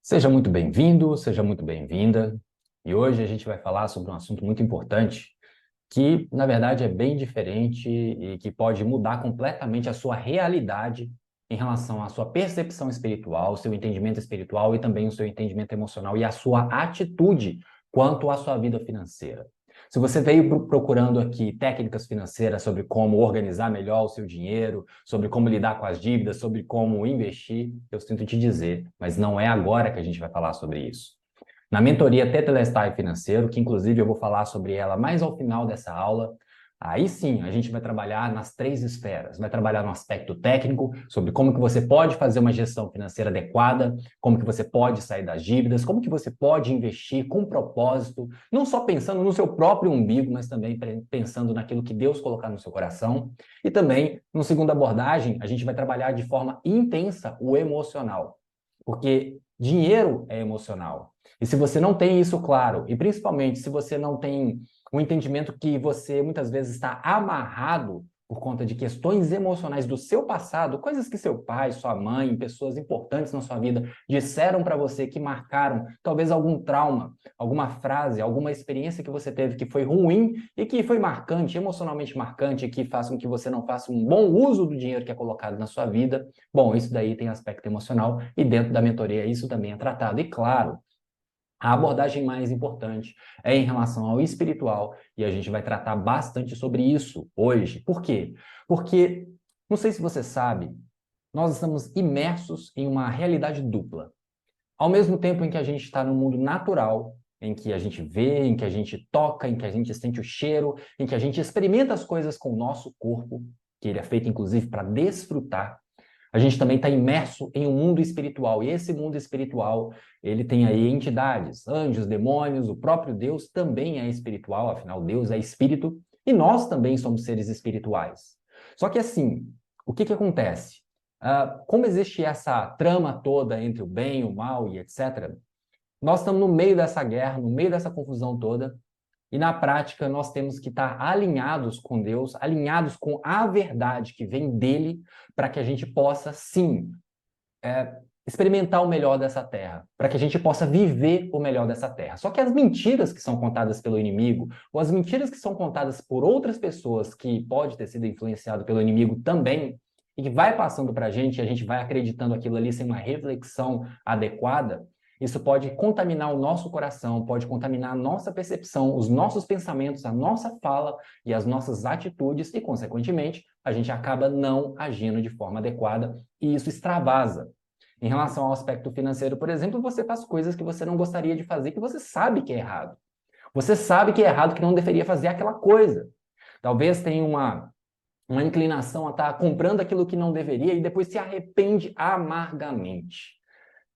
Seja muito bem-vindo, seja muito bem-vinda. E hoje a gente vai falar sobre um assunto muito importante que, na verdade, é bem diferente e que pode mudar completamente a sua realidade em relação à sua percepção espiritual, seu entendimento espiritual e também o seu entendimento emocional e a sua atitude quanto à sua vida financeira. Se você veio procurando aqui técnicas financeiras sobre como organizar melhor o seu dinheiro, sobre como lidar com as dívidas, sobre como investir, eu sinto te dizer, mas não é agora que a gente vai falar sobre isso. Na mentoria Tetelestai Financeiro, que inclusive eu vou falar sobre ela mais ao final dessa aula, aí sim a gente vai trabalhar nas três esferas. Vai trabalhar no aspecto técnico, sobre como que você pode fazer uma gestão financeira adequada, como que você pode sair das dívidas, como que você pode investir com propósito, não só pensando no seu próprio umbigo, mas também pensando naquilo que Deus colocar no seu coração. E também, no segunda abordagem, a gente vai trabalhar de forma intensa o emocional, porque dinheiro é emocional. E se você não tem isso claro, e principalmente se você não tem um entendimento que você muitas vezes está amarrado por conta de questões emocionais do seu passado, coisas que seu pai, sua mãe, pessoas importantes na sua vida disseram para você que marcaram, talvez algum trauma, alguma frase, alguma experiência que você teve que foi ruim e que foi marcante, emocionalmente marcante, que faz com que você não faça um bom uso do dinheiro que é colocado na sua vida. Bom, isso daí tem aspecto emocional e dentro da mentoria isso também é tratado. E claro, a abordagem mais importante é em relação ao espiritual e a gente vai tratar bastante sobre isso hoje. Por quê? Porque, não sei se você sabe, nós estamos imersos em uma realidade dupla. Ao mesmo tempo em que a gente está no mundo natural, em que a gente vê, em que a gente toca, em que a gente sente o cheiro, em que a gente experimenta as coisas com o nosso corpo, que ele é feito inclusive para desfrutar, a gente também está imerso em um mundo espiritual. E esse mundo espiritual, ele tem aí entidades, anjos, demônios, o próprio Deus também é espiritual, afinal, Deus é espírito, e nós também somos seres espirituais. Só que assim, o que acontece? Como existe essa trama toda entre o bem, o mal e etc., nós estamos no meio dessa guerra, no meio dessa confusão toda, e na prática, nós temos que estar alinhados com Deus, alinhados com a verdade que vem dele, para que a gente possa, sim, experimentar o melhor dessa terra, para que a gente possa viver o melhor dessa terra. Só que as mentiras que são contadas pelo inimigo, ou as mentiras que são contadas por outras pessoas que pode ter sido influenciado pelo inimigo também, e que vai passando para a gente, e a gente vai acreditando aquilo ali sem uma reflexão adequada, isso pode contaminar o nosso coração, pode contaminar a nossa percepção, os nossos pensamentos, a nossa fala e as nossas atitudes, e, consequentemente, a gente acaba não agindo de forma adequada, e isso extravasa. Em relação ao aspecto financeiro, por exemplo, você faz coisas que você não gostaria de fazer, que você sabe que é errado. Você sabe que é errado, que não deveria fazer aquela coisa. Talvez tenha uma inclinação a estar comprando aquilo que não deveria e depois se arrepende amargamente.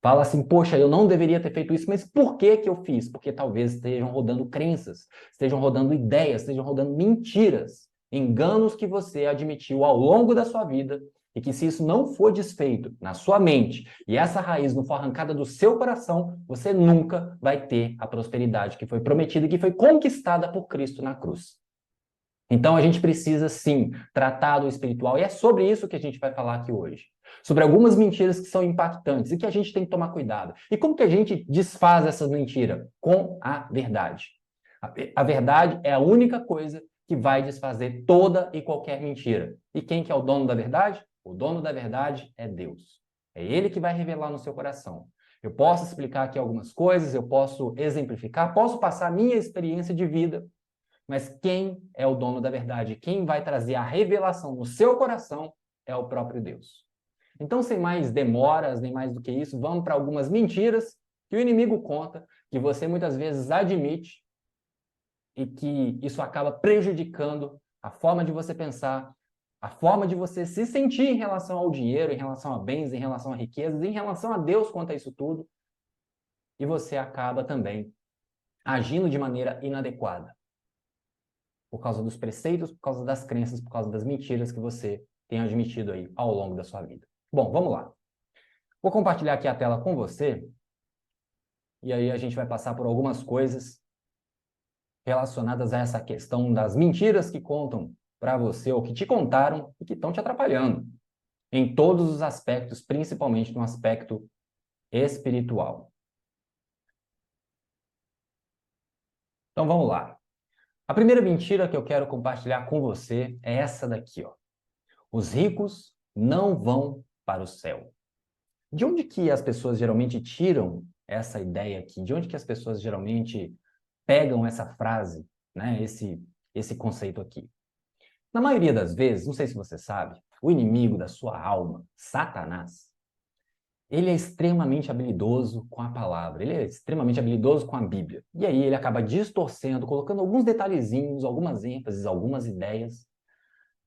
Fala assim, poxa, eu não deveria ter feito isso, mas por que que eu fiz? Porque talvez estejam rodando crenças, estejam rodando ideias, estejam rodando mentiras, enganos que você admitiu ao longo da sua vida e que se isso não for desfeito na sua mente e essa raiz não for arrancada do seu coração, você nunca vai ter a prosperidade que foi prometida e que foi conquistada por Cristo na cruz. Então a gente precisa sim tratar do espiritual e é sobre isso que a gente vai falar aqui hoje. Sobre algumas mentiras que são impactantes e que a gente tem que tomar cuidado. E como que a gente desfaz essas mentiras? Com a verdade. A verdade é a única coisa que vai desfazer toda e qualquer mentira. E quem que é o dono da verdade? O dono da verdade é Deus. É Ele que vai revelar no seu coração. Eu posso explicar aqui algumas coisas, eu posso exemplificar, posso passar a minha experiência de vida, mas quem é o dono da verdade, quem vai trazer a revelação no seu coração é o próprio Deus. Então, sem mais demoras, nem mais do que isso, vamos para algumas mentiras que o inimigo conta, que você muitas vezes admite e que isso acaba prejudicando a forma de você pensar, a forma de você se sentir em relação ao dinheiro, em relação a bens, em relação a riquezas, em relação a Deus quanto a isso tudo, e você acaba também agindo de maneira inadequada por causa dos preceitos, por causa das crenças, por causa das mentiras que você tem admitido aí ao longo da sua vida. Bom, vamos lá. Vou compartilhar aqui a tela com você e aí a gente vai passar por algumas coisas relacionadas a essa questão das mentiras que contam para você ou que te contaram e que estão te atrapalhando em todos os aspectos, principalmente no aspecto espiritual. Então vamos lá. A primeira mentira que eu quero compartilhar com você é essa daqui, ó. Os ricos não vão para o céu. De onde que as pessoas geralmente tiram essa ideia aqui? De onde que as pessoas geralmente pegam essa frase, né? Esse conceito aqui? Na maioria das vezes, não sei se você sabe, o inimigo da sua alma, Satanás, ele é extremamente habilidoso com a palavra, ele é extremamente habilidoso com a Bíblia. E aí ele acaba distorcendo, colocando alguns detalhezinhos, algumas ênfases, algumas ideias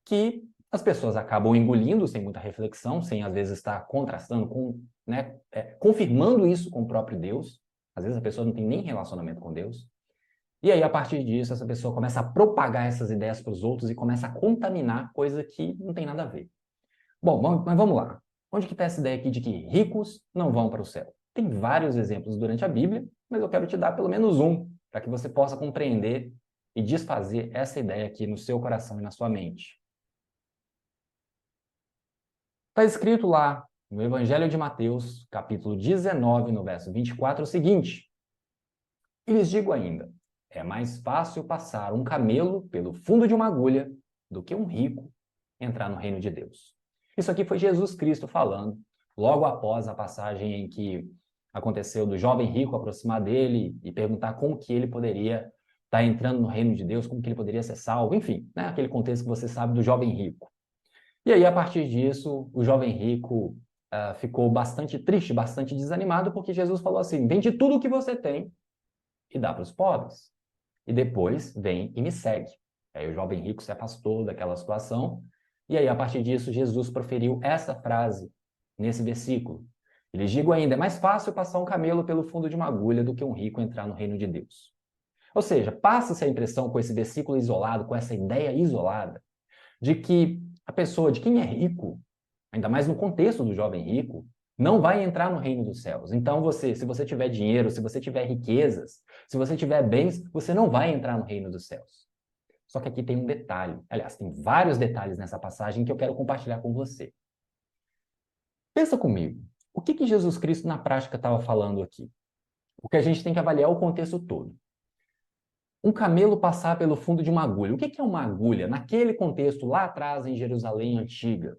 que as pessoas acabam engolindo sem muita reflexão, sem às vezes estar contrastando com, né, confirmando isso com o próprio Deus. Às vezes a pessoa não tem nem relacionamento com Deus. E aí, a partir disso, essa pessoa começa a propagar essas ideias para os outros e começa a contaminar coisa que não tem nada a ver. Bom, mas vamos lá. Onde que está essa ideia aqui de que ricos não vão para o céu? Tem vários exemplos durante a Bíblia, mas eu quero te dar pelo menos um, para que você possa compreender e desfazer essa ideia aqui no seu coração e na sua mente. Está escrito lá no Evangelho de Mateus, capítulo 19, no verso 24, o seguinte: E lhes digo ainda, é mais fácil passar um camelo pelo fundo de uma agulha do que um rico entrar no reino de Deus. Isso aqui foi Jesus Cristo falando, logo após a passagem em que aconteceu do jovem rico aproximar dele e perguntar como que ele poderia estar entrando no reino de Deus, como que ele poderia ser salvo, enfim, né, aquele contexto que você sabe do jovem rico. E aí, a partir disso, o jovem rico ficou bastante triste, bastante desanimado, porque Jesus falou assim: vende tudo o que você tem e dá para os pobres. E depois vem e me segue. Aí o jovem rico se afastou daquela situação. E aí, a partir disso, Jesus proferiu essa frase nesse versículo. Ele digo ainda, é mais fácil passar um camelo pelo fundo de uma agulha do que um rico entrar no reino de Deus. Ou seja, passa-se a impressão com esse versículo isolado, com essa ideia isolada, de que a pessoa, de quem é rico, ainda mais no contexto do jovem rico, não vai entrar no reino dos céus. Então, se você tiver dinheiro, se você tiver riquezas, se você tiver bens, você não vai entrar no reino dos céus. Só que aqui tem um detalhe. Aliás, tem vários detalhes nessa passagem que eu quero compartilhar com você. Pensa comigo. O que Jesus Cristo na prática estava falando aqui? Porque a gente tem que avaliar o contexto todo. Um camelo passar pelo fundo de uma agulha. O que é uma agulha? Naquele contexto, lá atrás, em Jerusalém antiga,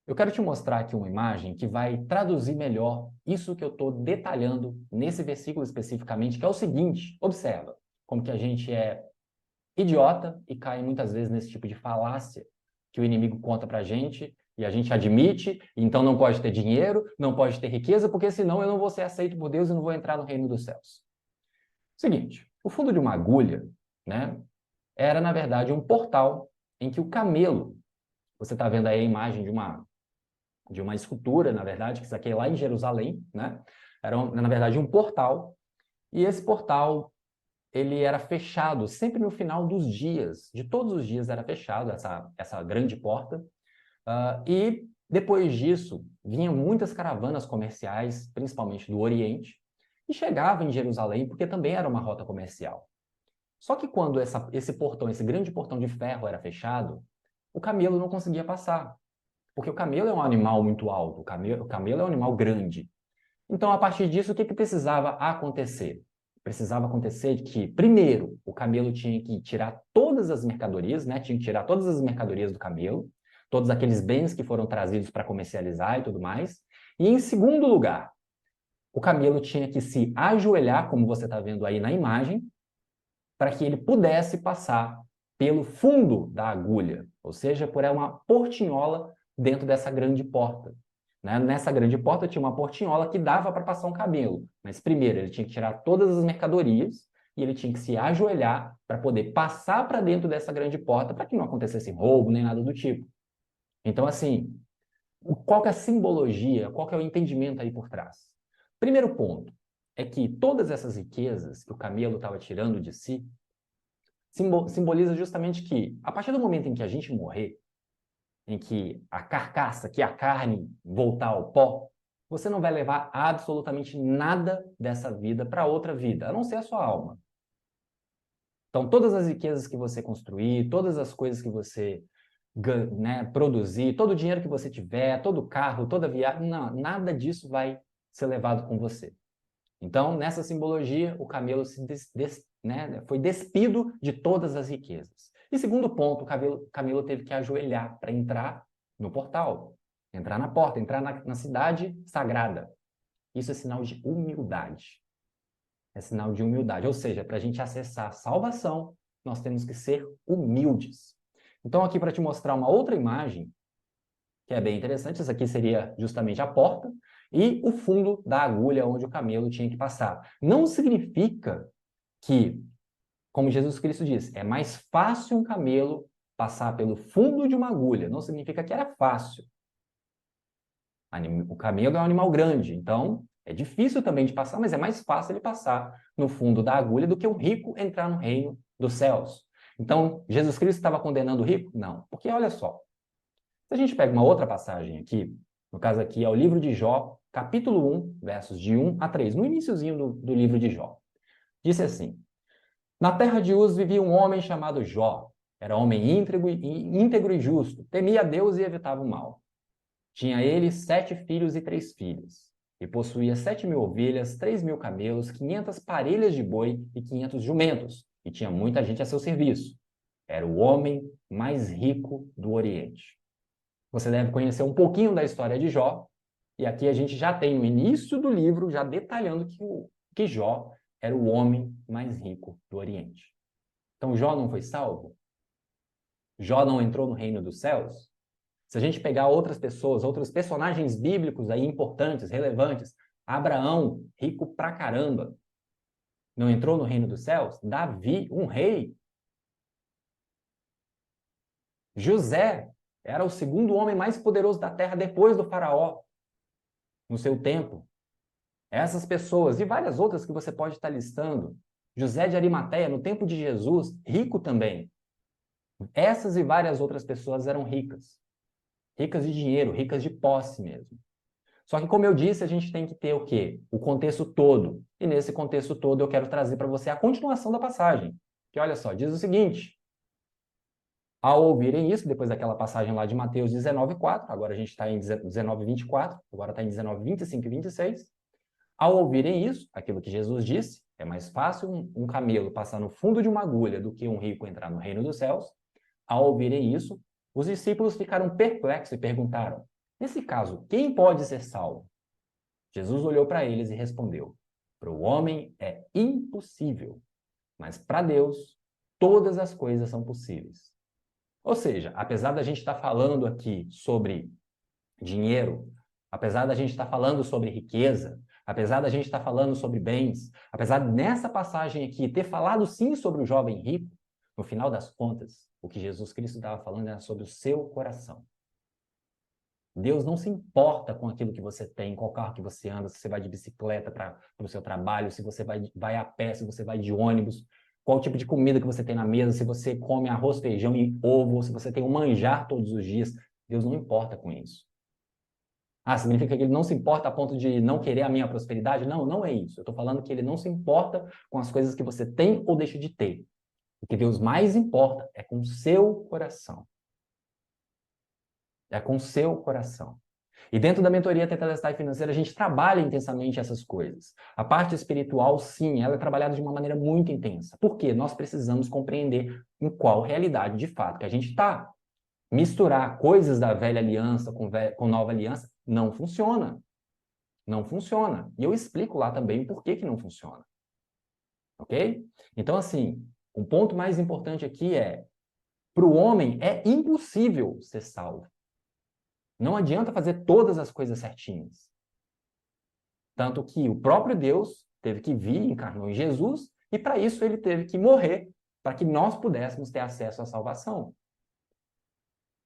eu quero te mostrar aqui uma imagem que vai traduzir melhor isso que eu estou detalhando nesse versículo especificamente, que é o seguinte: observa como que a gente é idiota e cai muitas vezes nesse tipo de falácia que o inimigo conta para a gente e a gente admite, então não pode ter dinheiro, não pode ter riqueza, porque senão eu não vou ser aceito por Deus e não vou entrar no reino dos céus. Seguinte, o fundo de uma agulha, né, era na verdade um portal em que o camelo, você está vendo aí a imagem de uma escultura, na verdade, que isso aqui é lá em Jerusalém, né? Era, na verdade, um portal, e esse portal, ele era fechado sempre no final dos dias, de todos os dias era fechado, essa grande porta, e depois disso, vinham muitas caravanas comerciais, principalmente do Oriente, e chegavam em Jerusalém, porque também era uma rota comercial. Só que quando esse portão, esse grande portão de ferro era fechado, o camelo não conseguia passar. Porque o camelo é um animal muito alto, o camelo é um animal grande. Então, a partir disso, o que precisava acontecer? Precisava acontecer que, primeiro, o camelo tinha que tirar todas as mercadorias, né? Tinha que tirar todas as mercadorias do camelo, todos aqueles bens que foram trazidos para comercializar e tudo mais. E, em segundo lugar, o camelo tinha que se ajoelhar, como você está vendo aí na imagem, para que ele pudesse passar pelo fundo da agulha, ou seja, por uma portinhola dentro dessa grande porta. Né? Nessa grande porta tinha uma portinhola que dava para passar um camelo, mas primeiro ele tinha que tirar todas as mercadorias e ele tinha que se ajoelhar para poder passar para dentro dessa grande porta para que não acontecesse roubo nem nada do tipo. Então, assim, qual que é a simbologia, qual que é o entendimento aí por trás? Primeiro ponto é que todas essas riquezas que o camelo estava tirando de si simboliza justamente que, a partir do momento em que a gente morrer, em que a carcaça, que a carne voltar ao pó, você não vai levar absolutamente nada dessa vida para outra vida, a não ser a sua alma. Então, todas as riquezas que você construir, todas as coisas que você né, produzir, todo o dinheiro que você tiver, todo o carro, toda a viagem, não, nada disso vai ser levado com você. Então, nessa simbologia, o camelo se né, foi despido de todas as riquezas. E segundo ponto, Camilo teve que ajoelhar para entrar no portal, entrar na porta, entrar na cidade sagrada. Isso é sinal de humildade. É sinal de humildade. Ou seja, para a gente acessar a salvação, nós temos que ser humildes. Então, aqui para te mostrar uma outra imagem, que é bem interessante, essa aqui seria justamente a porta, e o fundo da agulha onde o camelo tinha que passar. Não significa que, como Jesus Cristo disse, é mais fácil um camelo passar pelo fundo de uma agulha. Não significa que era fácil. O camelo é um animal grande, então é difícil também de passar, mas é mais fácil ele passar no fundo da agulha do que o rico entrar no reino dos céus. Então, Jesus Cristo estava condenando o rico? Não, porque olha só, se a gente pega uma outra passagem aqui, no caso aqui é o livro de Jó, capítulo 1, versos de 1 a 3, no iniciozinho do livro de Jó. Disse assim: Na terra de Uz vivia um homem chamado Jó. Era homem íntegro e justo, temia a Deus e evitava o mal. Tinha ele 7 filhos e 3 filhas, e possuía 7.000 ovelhas, 3.000 camelos, 500 parelhas de boi e 500 jumentos, e tinha muita gente a seu serviço. Era o homem mais rico do Oriente. Você deve conhecer um pouquinho da história de Jó, e aqui a gente já tem no início do livro, já detalhando que Jó era o homem mais rico do Oriente. Então Jó não foi salvo? Jó não entrou no reino dos céus? Se a gente pegar outras pessoas, outros personagens bíblicos aí importantes, relevantes, Abraão, rico pra caramba, não entrou no reino dos céus? Davi, um rei. José era o segundo homem mais poderoso da terra depois do faraó, no seu tempo. Essas pessoas e várias outras que você pode estar listando. José de Arimateia, no tempo de Jesus, rico também. Essas e várias outras pessoas eram ricas. Ricas de dinheiro, ricas de posse mesmo. Só que, como eu disse, a gente tem que ter o quê? O contexto todo. E nesse contexto todo eu quero trazer para você a continuação da passagem. Que olha só, diz o seguinte: ao ouvirem isso, depois daquela passagem lá de Mateus 19:4, agora a gente está em 19:24, agora está em 19:25 e 26. Ao ouvirem isso, aquilo que Jesus disse, é mais fácil um camelo passar no fundo de uma agulha do que um rico entrar no reino dos céus. Ao ouvirem isso, os discípulos ficaram perplexos e perguntaram: nesse caso, quem pode ser salvo? Jesus olhou para eles e respondeu: para o homem é impossível, mas para Deus todas as coisas são possíveis. Ou seja, apesar da gente estar falando aqui sobre dinheiro, apesar da gente estar falando sobre riqueza, apesar da gente estar falando sobre bens, apesar nessa passagem aqui ter falado sim sobre o jovem rico, no final das contas, o que Jesus Cristo estava falando era sobre o seu coração. Deus não se importa com aquilo que você tem, qual carro que você anda, se você vai de bicicleta para o seu trabalho, se você vai a pé, se você vai de ônibus, qual tipo de comida que você tem na mesa, se você come arroz, feijão e ovo, se você tem um manjar todos os dias. Deus não importa com isso. Ah, significa que ele não se importa a ponto de não querer a minha prosperidade? Não, não é isso. Eu estou falando que ele não se importa com as coisas que você tem ou deixa de ter. O que Deus mais importa é com o seu coração. É com o seu coração. E dentro da mentoria Tetelestai Financeira, a gente trabalha intensamente essas coisas. A parte espiritual, sim, ela é trabalhada de uma maneira muito intensa. Por quê? Nós precisamos compreender em qual realidade de fato que a gente está. Misturar coisas da velha aliança com nova aliança não funciona. Não funciona. E eu explico lá também o porquê que não funciona. Ok? Então, assim, o ponto mais importante aqui é: para o homem é impossível ser salvo. Não adianta fazer todas as coisas certinhas. Tanto que o próprio Deus teve que vir, encarnou em Jesus, e para isso ele teve que morrer, para que nós pudéssemos ter acesso à salvação.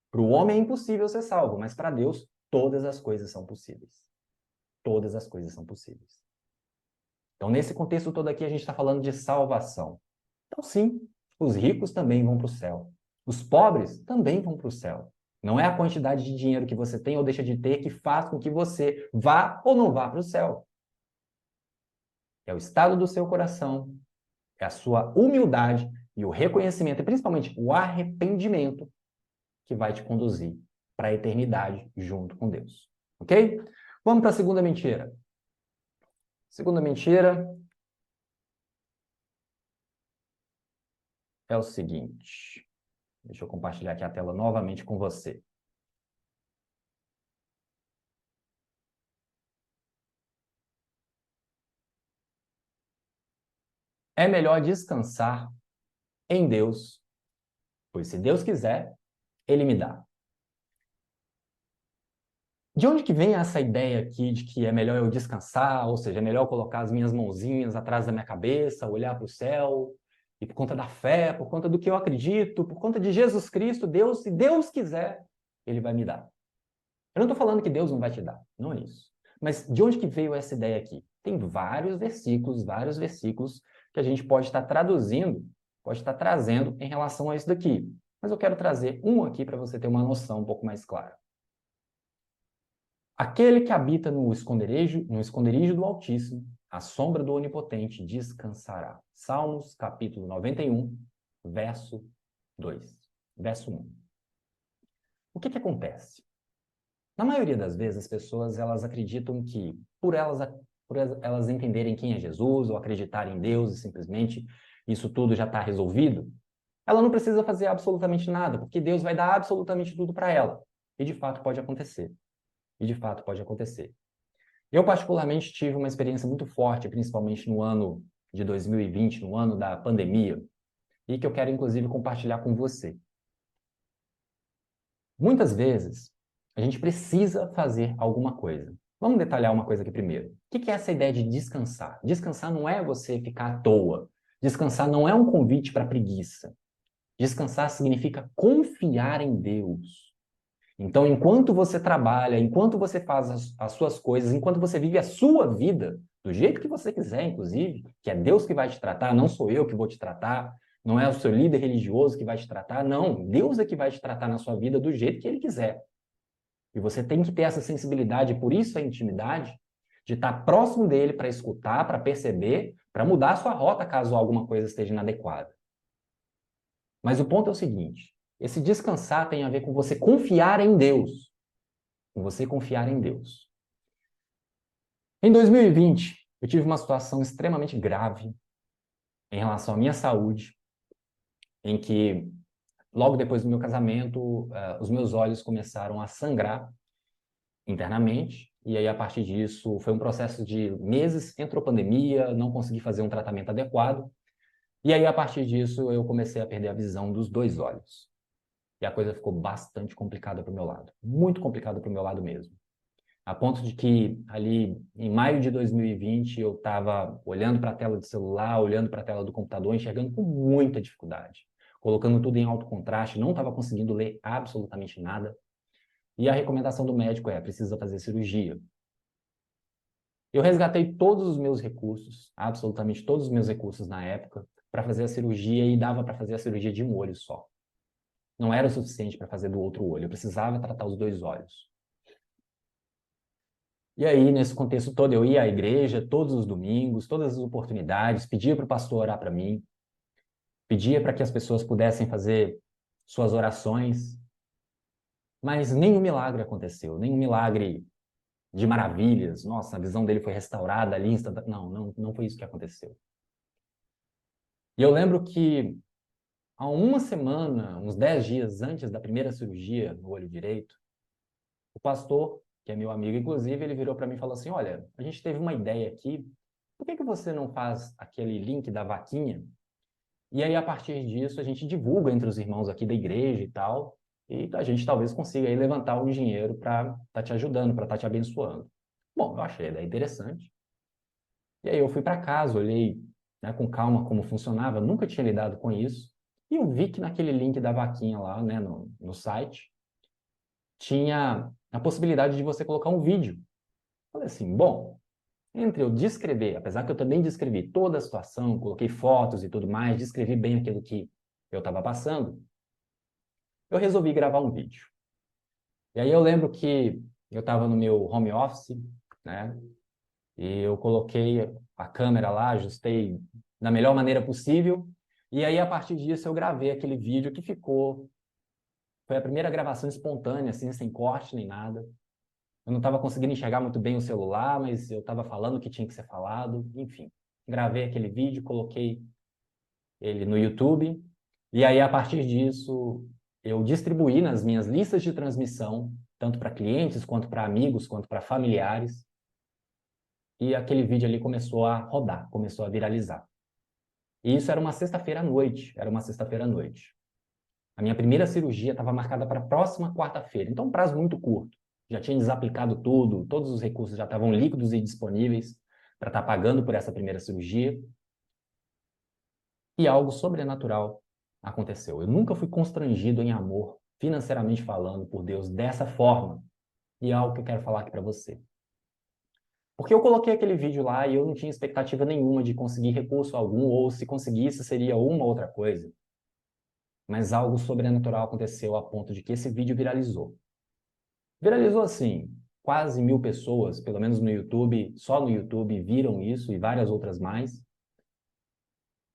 Para o homem é impossível ser salvo, mas para Deus todas as coisas são possíveis. Todas as coisas são possíveis. Então, nesse contexto todo aqui, a gente está falando de salvação. Então, sim, os ricos também vão para o céu. Os pobres também vão para o céu. Não é a quantidade de dinheiro que você tem ou deixa de ter que faz com que você vá ou não vá para o céu. É o estado do seu coração, é a sua humildade e o reconhecimento, e principalmente o arrependimento, que vai te conduzir para a eternidade junto com Deus. Ok? Vamos para a segunda mentira. Segunda mentira. é o seguinte. Deixa eu compartilhar aqui a tela novamente com você. É melhor descansar em Deus, pois se Deus quiser, Ele me dá. De onde que vem essa ideia aqui de que é melhor eu descansar, ou seja, é melhor eu colocar as minhas mãozinhas atrás da minha cabeça, olhar para o céu, e por conta da fé, por conta do que eu acredito, por conta de Jesus Cristo, Deus, se Deus quiser, Ele vai me dar. Eu não estou falando que Deus não vai te dar, não é isso. Mas de onde que veio essa ideia aqui? Tem vários versículos que a gente pode estar traduzindo, pode estar trazendo em relação a isso daqui. Mas eu quero trazer um aqui para você ter uma noção um pouco mais clara. Aquele que habita no esconderijo do Altíssimo, à sombra do Onipotente descansará. Salmos, capítulo 91, verso 2. Verso 1. O que acontece? Na maioria das vezes, as pessoas elas acreditam que, por elas entenderem quem é Jesus, ou acreditarem em Deus e simplesmente isso tudo já está resolvido, ela não precisa fazer absolutamente nada, porque Deus vai dar absolutamente tudo para ela. E de fato pode acontecer. Eu, particularmente, tive uma experiência muito forte, principalmente no ano de 2020, no ano da pandemia, e que eu quero, inclusive, compartilhar com você. Muitas vezes, a gente precisa fazer alguma coisa. Vamos detalhar uma coisa aqui primeiro. O que é essa ideia de descansar? Descansar não é você ficar à toa. Descansar não é um convite para preguiça. Descansar significa confiar em Deus. Então, enquanto você trabalha, enquanto você faz as suas coisas, enquanto você vive a sua vida, do jeito que você quiser, inclusive, que é Deus que vai te tratar, não sou eu que vou te tratar, não é o seu líder religioso que vai te tratar, não. Deus é que vai te tratar na sua vida do jeito que Ele quiser. E você tem que ter essa sensibilidade, por isso a intimidade, de estar próximo dele para escutar, para perceber, para mudar a sua rota caso alguma coisa esteja inadequada. Mas o ponto é o seguinte: esse descansar tem a ver com você confiar em Deus. Com você confiar em Deus. Em 2020, eu tive uma situação extremamente grave em relação à minha saúde, em que, logo depois do meu casamento, os meus olhos começaram a sangrar internamente, e aí, a partir disso, foi um processo de meses, entrou pandemia, não consegui fazer um tratamento adequado, e aí, a partir disso, eu comecei a perder a visão dos dois olhos. E a coisa ficou bastante complicada para o meu lado, muito complicada para o meu lado mesmo. A ponto de que, ali, em maio de 2020, eu estava olhando para a tela do celular, olhando para a tela do computador, enxergando com muita dificuldade, colocando tudo em alto contraste, não estava conseguindo ler absolutamente nada. E a recomendação do médico é: precisa fazer cirurgia. Eu resgatei todos os meus recursos, absolutamente todos os meus recursos na época, para fazer a cirurgia, e dava para fazer a cirurgia de um olho só. Não era o suficiente para fazer do outro olho, eu precisava tratar os dois olhos. E aí, nesse contexto todo, eu ia à igreja todos os domingos, todas as oportunidades, pedia para o pastor orar para mim, pedia para que as pessoas pudessem fazer suas orações, mas nenhum milagre aconteceu, nenhum milagre de maravilhas. Nossa, a visão dele foi restaurada ali instantaneamente. Não foi isso que aconteceu. E eu lembro que há uma semana, uns 10 dias antes da primeira cirurgia no olho direito, o pastor, que é meu amigo, inclusive, ele virou para mim e falou assim: olha, a gente teve uma ideia aqui, por que você não faz aquele link da vaquinha? E aí, a partir disso, a gente divulga entre os irmãos aqui da igreja e tal, e a gente talvez consiga aí levantar um dinheiro para estar te ajudando, para estar te abençoando. Bom, eu achei a ideia interessante. E aí eu fui para casa, olhei, né, com calma como funcionava, nunca tinha lidado com isso, e eu vi que naquele link da vaquinha lá, né, no site, tinha a possibilidade de você colocar um vídeo. Falei assim, bom, entre eu descrever, apesar que eu também descrevi toda a situação, coloquei fotos e tudo mais, descrevi bem aquilo que eu estava passando, eu resolvi gravar um vídeo. E aí eu lembro que eu estava no meu home office, né, e eu coloquei a câmera lá, ajustei da melhor maneira possível, e aí, a partir disso, eu gravei aquele vídeo que foi a primeira gravação espontânea, assim, sem corte nem nada. Eu não estava conseguindo enxergar muito bem o celular, mas eu estava falando o que tinha que ser falado, enfim. Gravei aquele vídeo, coloquei ele no YouTube, E aí, a partir disso, eu distribuí nas minhas listas de transmissão, tanto para clientes, quanto para amigos, quanto para familiares, e aquele vídeo ali começou a rodar, começou a viralizar. E isso era uma sexta-feira à noite, era uma sexta-feira à noite. A minha primeira cirurgia estava marcada para a próxima quarta-feira, então um prazo muito curto. Já tinha desaplicado tudo, todos os recursos já estavam líquidos e disponíveis para estar pagando por essa primeira cirurgia. E algo sobrenatural aconteceu. Eu nunca fui constrangido em amor, financeiramente falando, por Deus dessa forma. E é algo que eu quero falar aqui para você. Porque eu coloquei aquele vídeo lá e eu não tinha expectativa nenhuma de conseguir recurso algum, ou se conseguisse seria uma outra coisa. Mas algo sobrenatural aconteceu a ponto de que esse vídeo viralizou. Viralizou assim, quase 1.000 pessoas, pelo menos no YouTube, só no YouTube, viram isso e várias outras mais.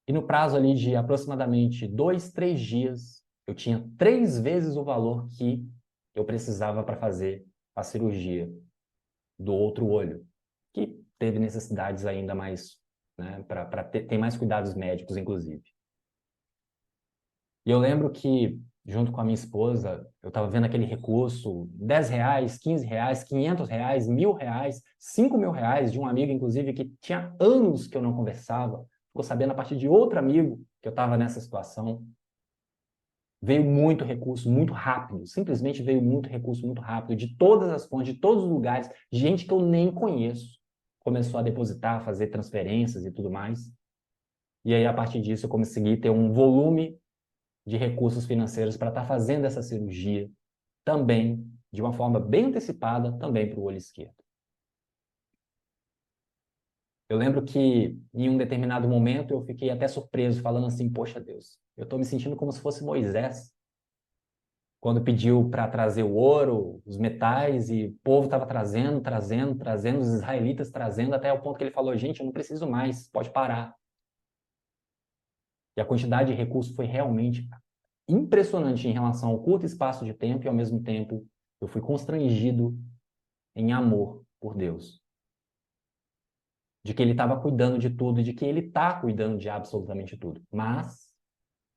E no prazo ali de aproximadamente 2, 3 dias, eu tinha 3 vezes o valor que eu precisava para fazer a cirurgia do outro olho, que teve necessidades ainda mais, né, para ter mais cuidados médicos, inclusive. E eu lembro que, junto com a minha esposa, eu estava vendo aquele recurso, R$ 10, R$ 15, R$ 500, R$ 1.000, R$ 5.000, de um amigo, inclusive, que tinha anos que eu não conversava, ficou sabendo a partir de outro amigo que eu estava nessa situação. Veio muito recurso, muito rápido, simplesmente veio muito recurso, muito rápido, de todas as fontes, de todos os lugares, gente que eu nem conheço, começou a depositar, fazer transferências e tudo mais. E aí, a partir disso, eu consegui ter um volume de recursos financeiros para estar fazendo essa cirurgia também, de uma forma bem antecipada, também para o olho esquerdo. Eu lembro que, em um determinado momento, eu fiquei até surpreso, falando assim, poxa Deus, eu estou me sentindo como se fosse Moisés, quando pediu para trazer o ouro, os metais, e o povo estava trazendo, os israelitas trazendo, até o ponto que ele falou, gente, eu não preciso mais, pode parar. E a quantidade de recursos foi realmente impressionante em relação ao curto espaço de tempo, e ao mesmo tempo eu fui constrangido em amor por Deus. De que ele estava cuidando de tudo, e de que ele está cuidando de absolutamente tudo. Mas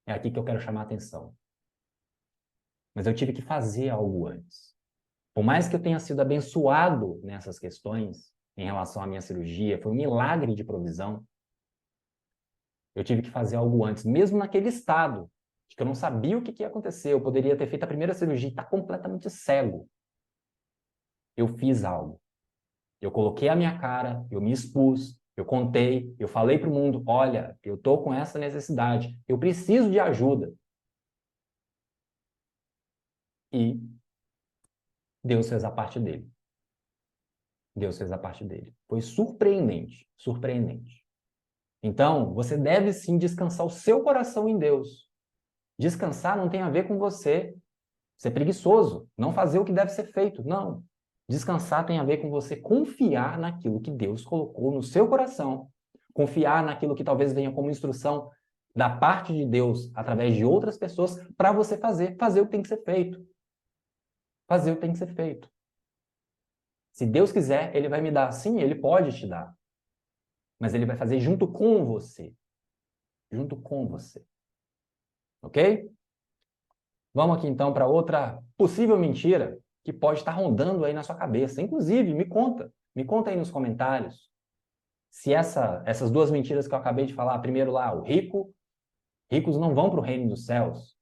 é aqui que eu quero chamar a atenção. Mas eu tive que fazer algo antes. Por mais que eu tenha sido abençoado nessas questões, em relação à minha cirurgia, foi um milagre de provisão, eu tive que fazer algo antes, mesmo naquele estado, de que eu não sabia o que ia acontecer, eu poderia ter feito a primeira cirurgia e estar completamente cego. Eu fiz algo. Eu coloquei a minha cara, eu me expus, eu contei, eu falei para o mundo, olha, eu estou com essa necessidade, eu preciso de ajuda. E Deus fez a parte dele. Deus fez a parte dele. Foi surpreendente, surpreendente. Então, você deve sim descansar o seu coração em Deus. Descansar não tem a ver com você ser preguiçoso, não fazer o que deve ser feito. Não. Descansar tem a ver com você confiar naquilo que Deus colocou no seu coração. Confiar naquilo que talvez venha como instrução da parte de Deus, através de outras pessoas, para você fazer o que tem que ser feito. Fazer o que tem que ser feito. Se Deus quiser, Ele vai me dar. Sim, Ele pode te dar. Mas Ele vai fazer junto com você. Junto com você. Ok? Vamos aqui então para outra possível mentira que pode estar rondando aí na sua cabeça. Inclusive, me conta aí nos comentários se essas duas mentiras que eu acabei de falar, primeiro lá, ricos não vão para o reino dos céus.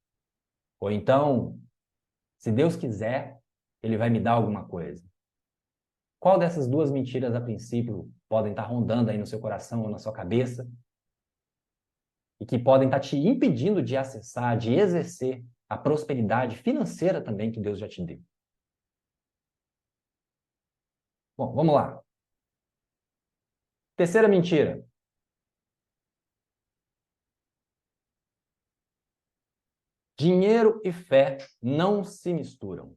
Ou então, se Deus quiser, Ele vai me dar alguma coisa. Qual dessas duas mentiras, a princípio, podem estar rondando aí no seu coração ou na sua cabeça e que podem estar te impedindo de acessar, de exercer a prosperidade financeira também que Deus já te deu? Bom, vamos lá. Terceira mentira. Dinheiro e fé não se misturam.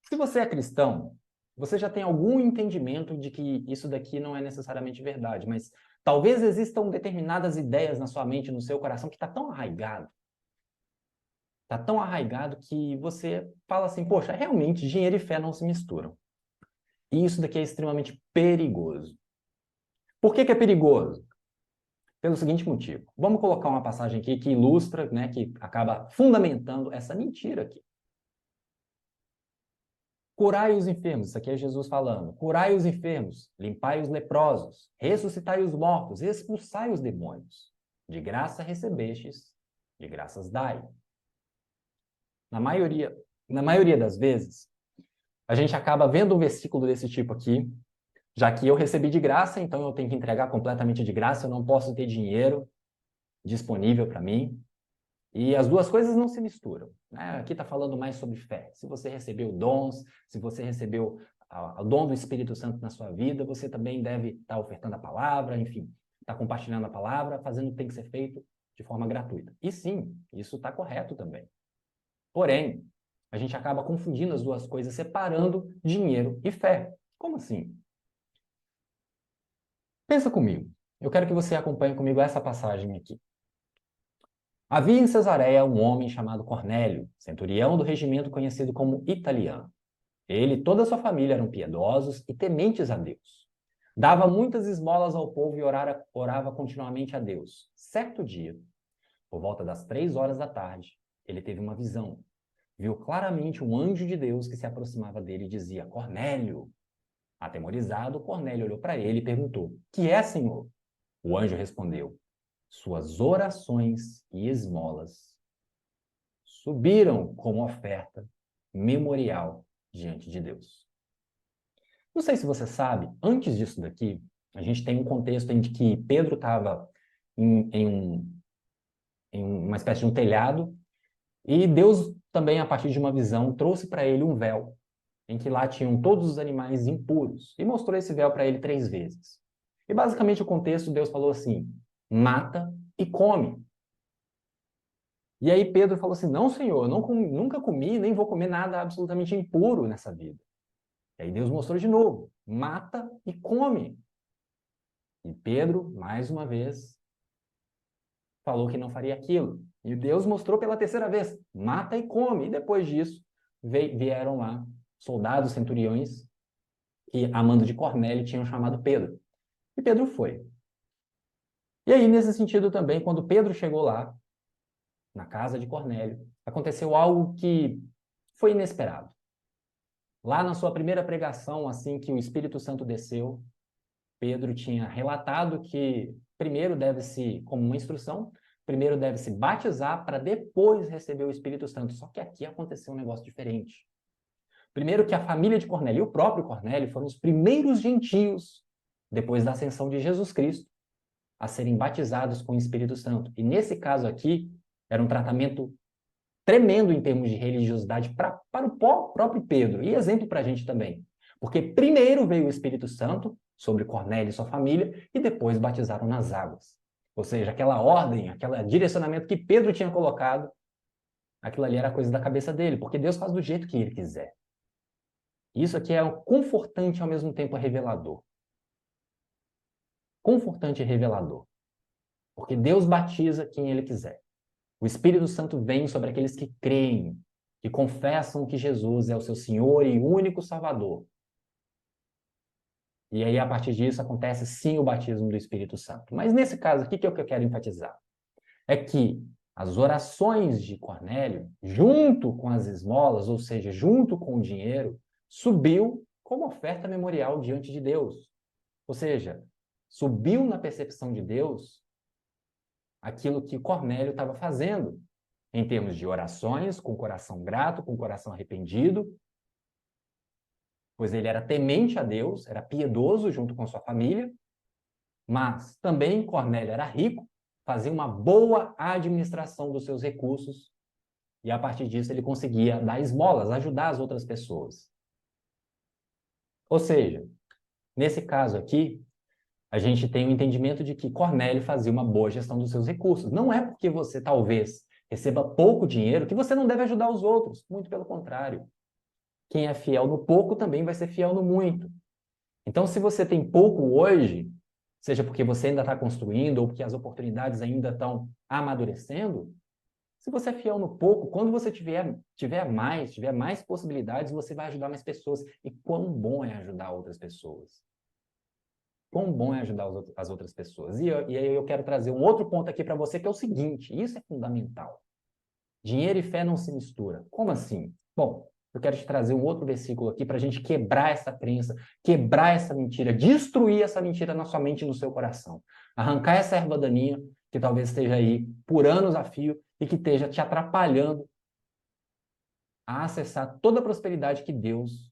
Se você é cristão, você já tem algum entendimento de que isso daqui não é necessariamente verdade, mas talvez existam determinadas ideias na sua mente, no seu coração, que está tão arraigado que você fala assim, poxa, realmente dinheiro e fé não se misturam. E isso daqui é extremamente perigoso. Por que é perigoso? Pelo seguinte motivo. Vamos colocar uma passagem aqui que ilustra, né, que acaba fundamentando essa mentira aqui. Curai os enfermos, isso aqui é Jesus falando. Curai os enfermos, limpai os leprosos, ressuscitai os mortos, expulsai os demônios. De graça recebestes, de graças dai. Na maioria das vezes, a gente acaba vendo um versículo desse tipo aqui, já que eu recebi de graça, então eu tenho que entregar completamente de graça, eu não posso ter dinheiro disponível para mim. E as duas coisas não se misturam, né? Aqui está falando mais sobre fé. Se você recebeu dons, se você recebeu o dom do Espírito Santo na sua vida, você também deve estar ofertando a palavra, enfim, estar compartilhando a palavra, fazendo o que tem que ser feito de forma gratuita. E sim, isso está correto também. Porém, a gente acaba confundindo as duas coisas, separando dinheiro e fé. Como assim? Pensa comigo. Eu quero que você acompanhe comigo essa passagem aqui. Havia em Cesareia um homem chamado Cornélio, centurião do regimento conhecido como Italiano. Ele e toda a sua família eram piedosos e tementes a Deus. Dava muitas esmolas ao povo e orava continuamente a Deus. Certo dia, por volta das 3 horas da tarde, ele teve uma visão. Viu claramente um anjo de Deus que se aproximava dele e dizia: Cornélio. Atemorizado, Cornélio olhou para ele e perguntou: Que é, Senhor? O anjo respondeu: Suas orações e esmolas subiram como oferta memorial diante de Deus. Não sei se você sabe, antes disso daqui, a gente tem um contexto em que Pedro estava em uma espécie de um telhado e Deus também, a partir de uma visão, trouxe para ele um véu em que lá tinham todos os animais impuros e mostrou esse véu para ele 3 vezes. E basicamente o contexto, Deus falou assim: mata e come. E aí Pedro falou assim: não, Senhor, eu nunca comi, nem vou comer nada absolutamente impuro nessa vida. E aí Deus mostrou de novo: mata e come. E Pedro, mais uma vez, falou que não faria aquilo. E Deus mostrou pela 3ª vez: mata e come. E depois disso, vieram lá soldados, centuriões, que a mando de Cornélio tinham chamado Pedro. E Pedro foi. E aí, nesse sentido também, quando Pedro chegou lá, na casa de Cornélio, aconteceu algo que foi inesperado. Lá na sua primeira pregação, assim que o Espírito Santo desceu, Pedro tinha relatado que primeiro deve-se, como uma instrução, primeiro deve-se batizar para depois receber o Espírito Santo. Só que aqui aconteceu um negócio diferente. Primeiro que a família de Cornélio e o próprio Cornélio foram os primeiros gentios, depois da ascensão de Jesus Cristo, a serem batizados com o Espírito Santo. E nesse caso aqui, era um tratamento tremendo em termos de religiosidade para o próprio Pedro, e exemplo para a gente também. Porque primeiro veio o Espírito Santo sobre Cornélio e sua família, e depois batizaram nas águas. Ou seja, aquela ordem, aquele direcionamento que Pedro tinha colocado, aquilo ali era coisa da cabeça dele, porque Deus faz do jeito que ele quiser. Isso aqui é confortante e ao mesmo tempo revelador. Confortante e revelador. Porque Deus batiza quem ele quiser. O Espírito Santo vem sobre aqueles que creem, que confessam que Jesus é o seu Senhor e único Salvador. E aí, a partir disso, acontece sim o batismo do Espírito Santo. Mas nesse caso aqui, que é o que eu quero enfatizar? É que as orações de Cornélio, junto com as esmolas, ou seja, junto com o dinheiro, subiu como oferta memorial diante de Deus. Ou seja, subiu na percepção de Deus aquilo que Cornélio estava fazendo, em termos de orações, com coração grato, com coração arrependido, pois ele era temente a Deus, era piedoso junto com sua família, mas também Cornélio era rico, fazia uma boa administração dos seus recursos, e a partir disso ele conseguia dar esmolas, ajudar as outras pessoas. Ou seja, nesse caso aqui, a gente tem o entendimento de que Cornélio fazia uma boa gestão dos seus recursos. Não é porque você talvez receba pouco dinheiro que você não deve ajudar os outros. Muito pelo contrário. Quem é fiel no pouco também vai ser fiel no muito. Então, se você tem pouco hoje, seja porque você ainda está construindo ou porque as oportunidades ainda estão amadurecendo, se você é fiel no pouco, quando você tiver mais possibilidades, você vai ajudar mais pessoas. E quão bom é ajudar outras pessoas. quão bom é ajudar as outras pessoas. E aí eu quero trazer um outro ponto aqui para você, que é o seguinte, isso é fundamental. Dinheiro e fé não se misturam. Como assim? Bom, eu quero te trazer um outro versículo aqui para a gente quebrar essa crença, quebrar essa mentira, destruir essa mentira na sua mente e no seu coração. Arrancar essa erva daninha que talvez esteja aí por anos a fio e que esteja te atrapalhando a acessar toda a prosperidade que Deus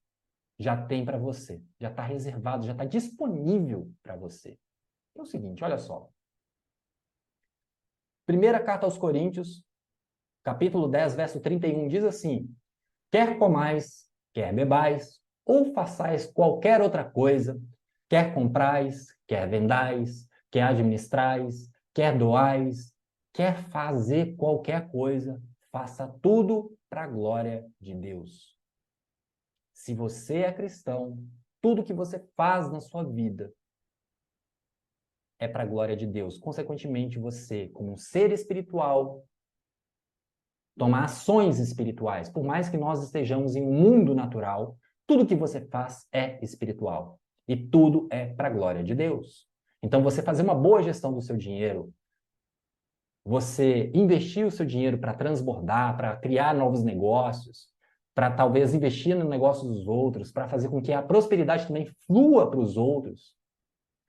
já tem para você. Já está reservado, já está disponível para você. É o seguinte, olha só. Primeira carta aos Coríntios, capítulo 10, verso 31, diz assim: quer comais, quer bebais, ou façais qualquer outra coisa, quer comprais, quer vendais, quer administrais, quer doais, quer fazer qualquer coisa, faça tudo para a glória de Deus. Se você é cristão, tudo que você faz na sua vida é para a glória de Deus. Consequentemente, você, como um ser espiritual, toma ações espirituais. Por mais que nós estejamos em um mundo natural, tudo que você faz é espiritual. E tudo é para a glória de Deus. Então, você fazer uma boa gestão do seu dinheiro, você investir o seu dinheiro para transbordar, para criar novos negócios, para talvez investir no negócio dos outros, para fazer com que a prosperidade também flua para os outros.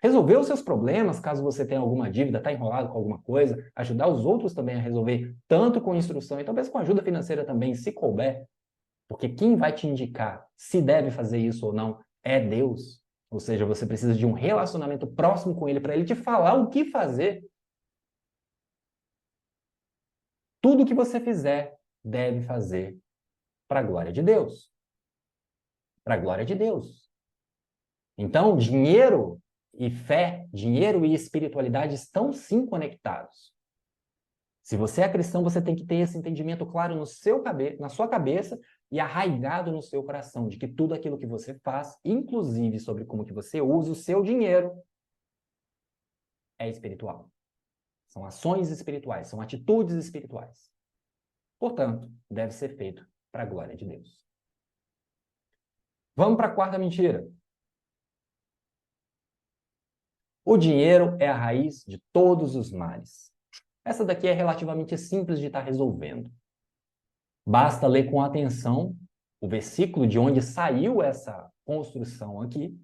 Resolver os seus problemas, caso você tenha alguma dívida, está enrolado com alguma coisa, ajudar os outros também a resolver, tanto com instrução e talvez com ajuda financeira também, se couber, porque quem vai te indicar se deve fazer isso ou não é Deus. Ou seja, você precisa de um relacionamento próximo com Ele para Ele te falar o que fazer. Tudo que você fizer, deve fazer para a glória de Deus. Para a glória de Deus. Então, dinheiro e fé, dinheiro e espiritualidade estão sim conectados. Se você é cristão, você tem que ter esse entendimento claro na sua cabeça e arraigado no seu coração, de que tudo aquilo que você faz, inclusive sobre como que você usa o seu dinheiro, é espiritual. São ações espirituais, são atitudes espirituais. Portanto, deve ser feito para a glória de Deus. Vamos para a quarta mentira. O dinheiro é a raiz de todos os males. Essa daqui é relativamente simples de estar resolvendo. Basta ler com atenção o versículo de onde saiu essa construção aqui,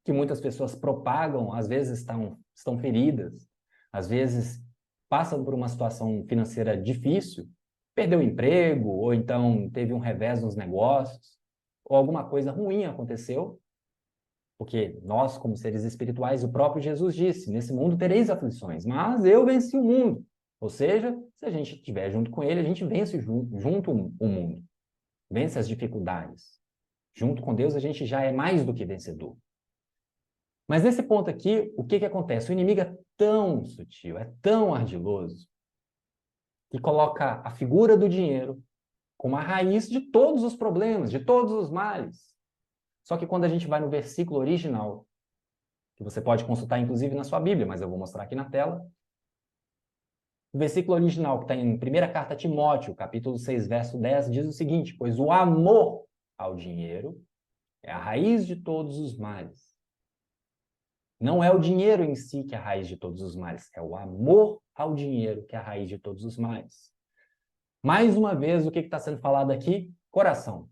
que muitas pessoas propagam, às vezes estão feridas, às vezes passam por uma situação financeira difícil, perdeu o emprego, ou então teve um revés nos negócios, ou alguma coisa ruim aconteceu, porque nós, como seres espirituais, o próprio Jesus disse, nesse mundo tereis aflições, mas eu venci o mundo. Ou seja, se a gente estiver junto com ele, a gente vence junto o mundo. Vence as dificuldades. Junto com Deus, a gente já é mais do que vencedor. Mas nesse ponto aqui, o que acontece? O inimigo é tão sutil, é tão ardiloso, que coloca a figura do dinheiro como a raiz de todos os problemas, de todos os males. Só que quando a gente vai no versículo original, que você pode consultar inclusive na sua Bíblia, mas eu vou mostrar aqui na tela, o versículo original, que está em 1ª carta a Timóteo, capítulo 6, verso 10, diz o seguinte: pois o amor ao dinheiro é a raiz de todos os males. Não é o dinheiro em si que é a raiz de todos os males, é o amor ao dinheiro que é a raiz de todos os males. Mais uma vez, o que está sendo falado aqui? Coração.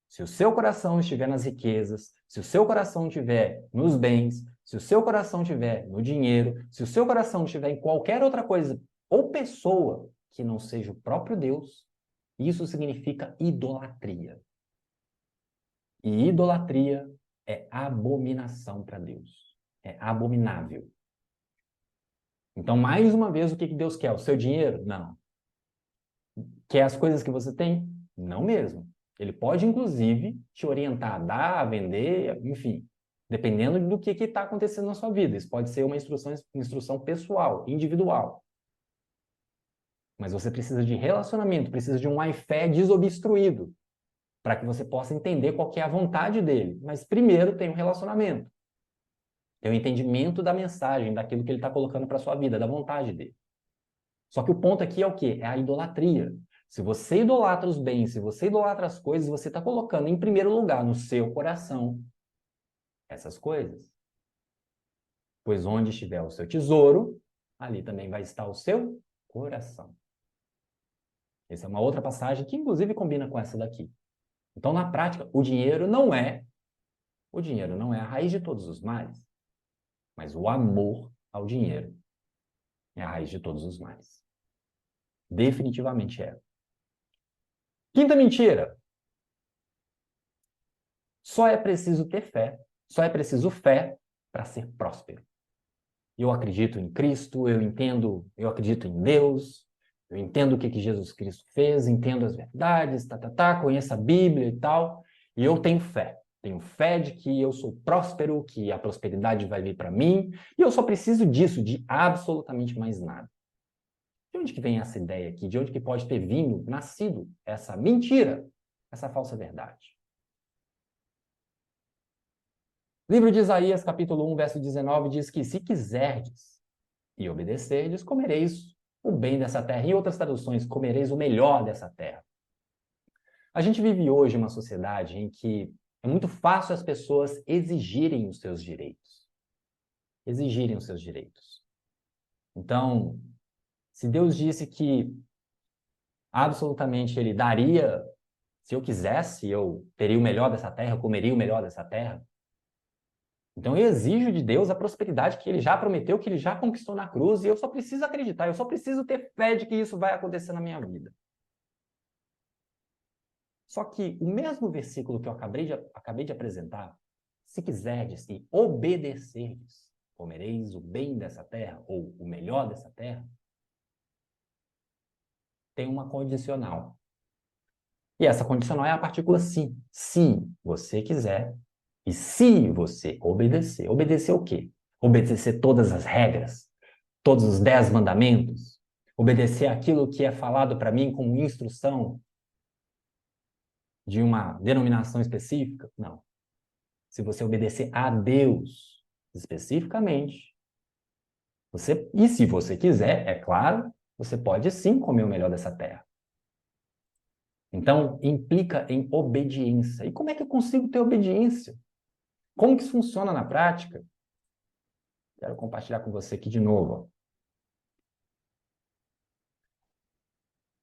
Se o seu coração estiver nas riquezas, se o seu coração estiver nos bens, se o seu coração estiver no dinheiro, se o seu coração estiver em qualquer outra coisa ou pessoa que não seja o próprio Deus, isso significa idolatria. E idolatria é abominação para Deus. É abominável. Então, mais uma vez, o que Deus quer? O seu dinheiro? Não. Quer as coisas que você tem? Não mesmo. Ele pode, inclusive, te orientar a dar, a vender, enfim, dependendo do que está acontecendo na sua vida. Isso pode ser uma instrução pessoal, individual. Mas você precisa de relacionamento, precisa de um Wi-Fi desobstruído, para que você possa entender qual que é a vontade dele. Mas primeiro tem um relacionamento. Tem o entendimento da mensagem, daquilo que ele está colocando para a sua vida, da vontade dele. Só que o ponto aqui é o quê? É a idolatria. Se você idolatra os bens, se você idolatra as coisas, você está colocando em primeiro lugar no seu coração essas coisas. Pois onde estiver o seu tesouro, ali também vai estar o seu coração. Essa é uma outra passagem que, inclusive, combina com essa daqui. Então, na prática, o dinheiro não é a raiz de todos os males, mas o amor ao dinheiro é a raiz de todos os males. Definitivamente é. Quinta mentira. Só é preciso ter fé, só é preciso fé para ser próspero. Eu acredito em Cristo, eu acredito em Deus, eu entendo o que Jesus Cristo fez, entendo as verdades, conheço a Bíblia e tal, e eu tenho fé. Tenho fé de que eu sou próspero, que a prosperidade vai vir para mim, e eu só preciso disso, de absolutamente mais nada. De onde que vem essa ideia aqui? De onde que pode ter vindo, nascido essa mentira, essa falsa verdade? Livro de Isaías, capítulo 1, verso 19, diz que se quiserdes e obedecerdes, comereis o bem dessa terra. Em outras traduções, comereis o melhor dessa terra. A gente vive hoje uma sociedade em que é muito fácil as pessoas exigirem os seus direitos. Exigirem os seus direitos. Então, se Deus disse que absolutamente Ele daria, se eu quisesse, eu teria o melhor dessa terra, eu comeria o melhor dessa terra. Então eu exijo de Deus a prosperidade que Ele já prometeu, que Ele já conquistou na cruz, e eu só preciso acreditar, eu só preciso ter fé de que isso vai acontecer na minha vida. Só que o mesmo versículo que eu acabei de apresentar, se quiserdes e obedecerdes, comereis o bem dessa terra, ou o melhor dessa terra, tem uma condicional. E essa condicional é a partícula se. Se você quiser e se você obedecer. Obedecer o quê? Obedecer todas as regras, todos os 10 mandamentos, obedecer aquilo que é falado para mim como instrução de uma denominação específica? Não. Se você obedecer a Deus especificamente, e se você quiser, é claro, você pode sim comer o melhor dessa terra. Então, implica em obediência. E como é que eu consigo ter obediência? Como que isso funciona na prática? Quero compartilhar com você aqui de novo.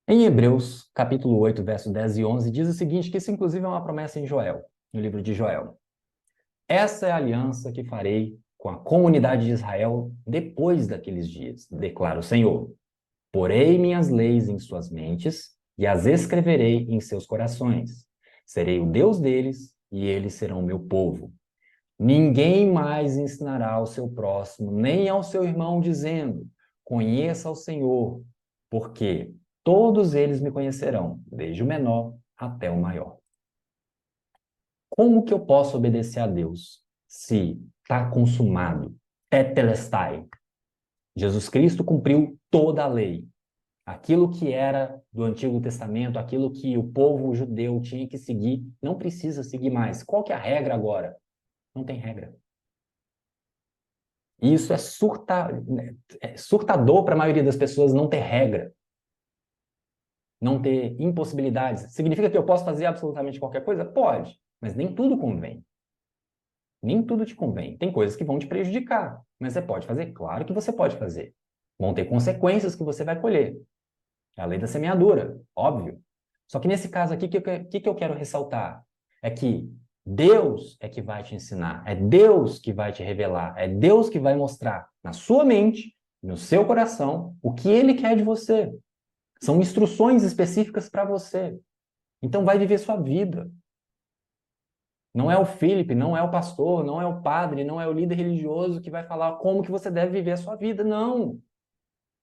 Em Hebreus, capítulo 8, versos 10 e 11, diz o seguinte, que isso inclusive é uma promessa em Joel, no livro de Joel. Essa é a aliança que farei com a comunidade de Israel depois daqueles dias, declara o Senhor. Porei minhas leis em suas mentes e as escreverei em seus corações. Serei o Deus deles e eles serão meu povo. Ninguém mais ensinará ao seu próximo, nem ao seu irmão, dizendo, conheça o Senhor, porque todos eles me conhecerão, desde o menor até o maior. Como que eu posso obedecer a Deus se está consumado? Tetelestai. Jesus Cristo cumpriu toda a lei. Aquilo que era do Antigo Testamento, aquilo que o povo judeu tinha que seguir, não precisa seguir mais. Qual que é a regra agora? Não tem regra. E isso é surtador para a maioria das pessoas não ter regra. Não ter impossibilidades. Significa que eu posso fazer absolutamente qualquer coisa? Pode, mas nem tudo convém. Nem tudo te convém. Tem coisas que vão te prejudicar, mas você pode fazer? Claro que você pode fazer. Vão ter consequências que você vai colher. É a lei da semeadura, óbvio. Só que nesse caso aqui, o que eu quero ressaltar? É que Deus é que vai te ensinar, é Deus que vai te revelar, é Deus que vai mostrar na sua mente, no seu coração, o que Ele quer de você. São instruções específicas para você. Então vai viver sua vida. Não é o Felipe, não é o pastor, não é o padre, não é o líder religioso que vai falar como que você deve viver a sua vida. Não.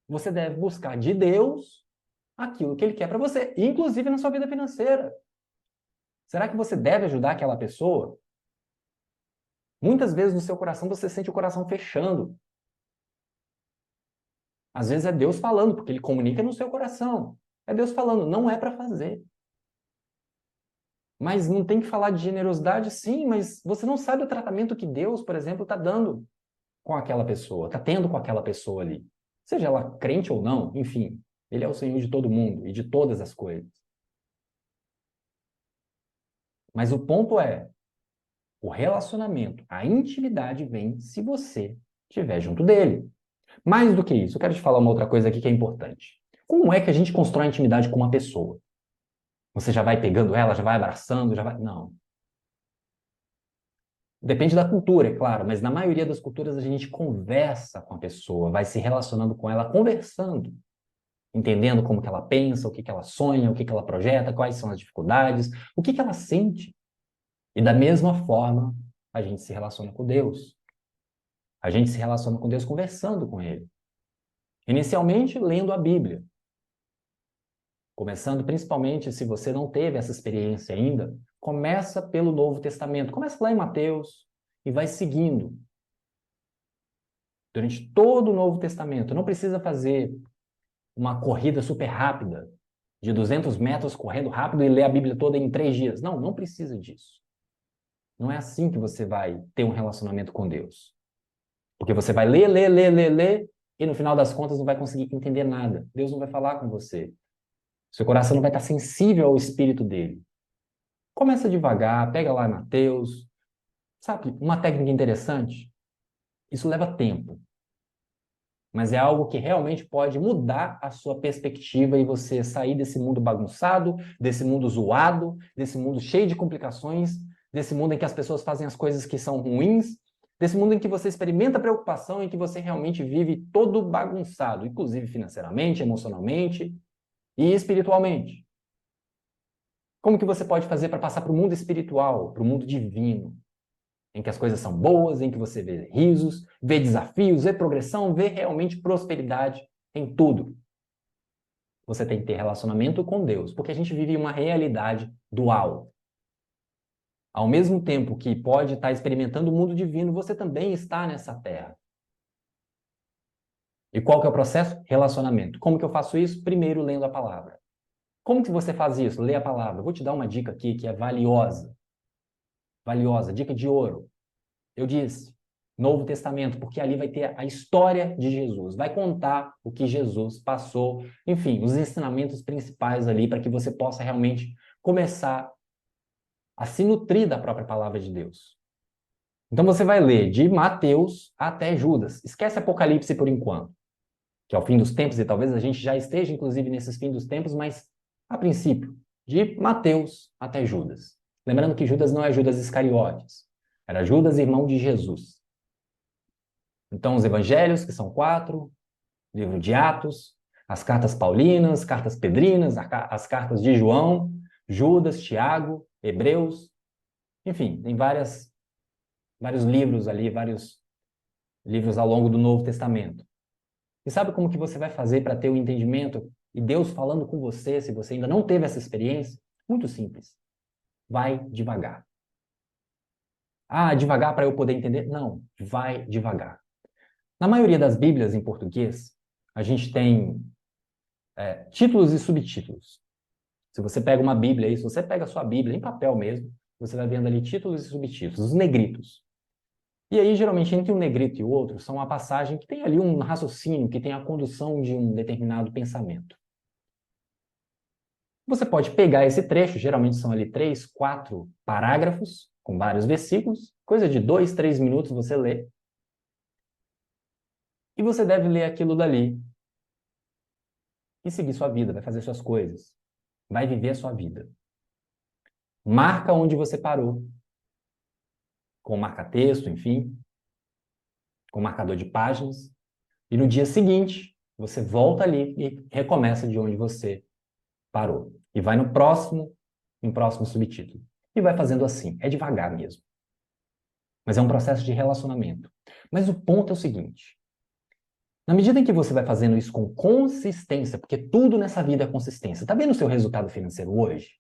Você deve buscar de Deus aquilo que Ele quer para você, inclusive na sua vida financeira. Será que você deve ajudar aquela pessoa? Muitas vezes no seu coração você sente o coração fechando. Às vezes é Deus falando, porque Ele comunica no seu coração. É Deus falando, não é para fazer. Mas não tem que falar de generosidade, sim, mas você não sabe o tratamento que Deus, por exemplo, está dando com aquela pessoa, está tendo com aquela pessoa ali. Seja ela crente ou não, enfim, Ele é o Senhor de todo mundo e de todas as coisas. Mas o ponto é, o relacionamento, a intimidade vem se você estiver junto dele. Mais do que isso, eu quero te falar uma outra coisa aqui que é importante. Como é que a gente constrói intimidade com uma pessoa? Você já vai pegando ela, já vai abraçando, já vai... Não. Depende da cultura, é claro, mas na maioria das culturas a gente conversa com a pessoa, vai se relacionando com ela, conversando, entendendo como que ela pensa, o que que ela sonha, o que que ela projeta, quais são as dificuldades, o que que ela sente. E da mesma forma, a gente se relaciona com Deus. A gente se relaciona com Deus conversando com Ele. Inicialmente, lendo a Bíblia. Começando principalmente, se você não teve essa experiência ainda, começa pelo Novo Testamento. Começa lá em Mateus e vai seguindo. Durante todo o Novo Testamento. Não precisa fazer uma corrida super rápida, de 200 metros correndo rápido e ler a Bíblia toda em 3 dias. Não, não precisa disso. Não é assim que você vai ter um relacionamento com Deus. Porque você vai ler, ler, ler, ler, ler, e no final das contas não vai conseguir entender nada. Deus não vai falar com você. Seu coração não vai estar sensível ao Espírito dele. Começa devagar, pega lá em Mateus. Sabe, uma técnica interessante? Isso leva tempo. Mas é algo que realmente pode mudar a sua perspectiva e você sair desse mundo bagunçado, desse mundo zoado, desse mundo cheio de complicações, desse mundo em que as pessoas fazem as coisas que são ruins, desse mundo em que você experimenta preocupação, em que você realmente vive todo bagunçado, inclusive financeiramente, emocionalmente e espiritualmente. Como que você pode fazer para passar para o mundo espiritual, para o mundo divino? Em que as coisas são boas, em que você vê risos, vê desafios, vê progressão, vê realmente prosperidade em tudo. Você tem que ter relacionamento com Deus, porque a gente vive uma realidade dual. Ao mesmo tempo que pode estar experimentando o mundo divino, você também está nessa terra. E qual que é o processo? Relacionamento. Como que eu faço isso? Primeiro, lendo a palavra. Como que você faz isso? Lê a palavra. Eu vou te dar uma dica aqui que é valiosa. Valiosa, dica de ouro. Eu disse, Novo Testamento, porque ali vai ter a história de Jesus, vai contar o que Jesus passou, enfim, os ensinamentos principais ali para que você possa realmente começar a se nutrir da própria palavra de Deus. Então você vai ler de Mateus até Judas. Esquece Apocalipse por enquanto, que é o fim dos tempos e talvez a gente já esteja inclusive nesses fins dos tempos, mas a princípio, de Mateus até Judas. Lembrando que Judas não é Judas Iscariotes, era Judas, irmão de Jesus. Então, os evangelhos, que são 4, livro de Atos, as cartas paulinas, cartas pedrinas, as cartas de João, Judas, Tiago, Hebreus, enfim, tem vários livros ali, vários livros ao longo do Novo Testamento. E sabe como que você vai fazer para ter o entendimento e Deus falando com você, se você ainda não teve essa experiência? Muito simples. Vai devagar. Ah, devagar para eu poder entender? Não, vai devagar. Na maioria das Bíblias em português, a gente tem títulos e subtítulos. Se você pega uma Bíblia aí, se você pega a sua Bíblia em papel mesmo, você vai vendo ali títulos e subtítulos, os negritos. E aí, geralmente, entre um negrito e o outro, são uma passagem que tem ali um raciocínio, que tem a condução de um determinado pensamento. Você pode pegar esse trecho, geralmente são ali 3, 4 parágrafos, com vários versículos, coisa de 2, 3 minutos você lê, e você deve ler aquilo dali e seguir sua vida, vai fazer suas coisas, vai viver a sua vida. Marca onde você parou, com marca-texto, enfim, com marcador de páginas, e no dia seguinte você volta ali e recomeça de onde você parou. E vai no próximo subtítulo. E vai fazendo assim, é devagar mesmo. Mas é um processo de relacionamento. Mas o ponto é o seguinte, na medida em que você vai fazendo isso com consistência, porque tudo nessa vida é consistência. Está vendo o seu resultado financeiro hoje?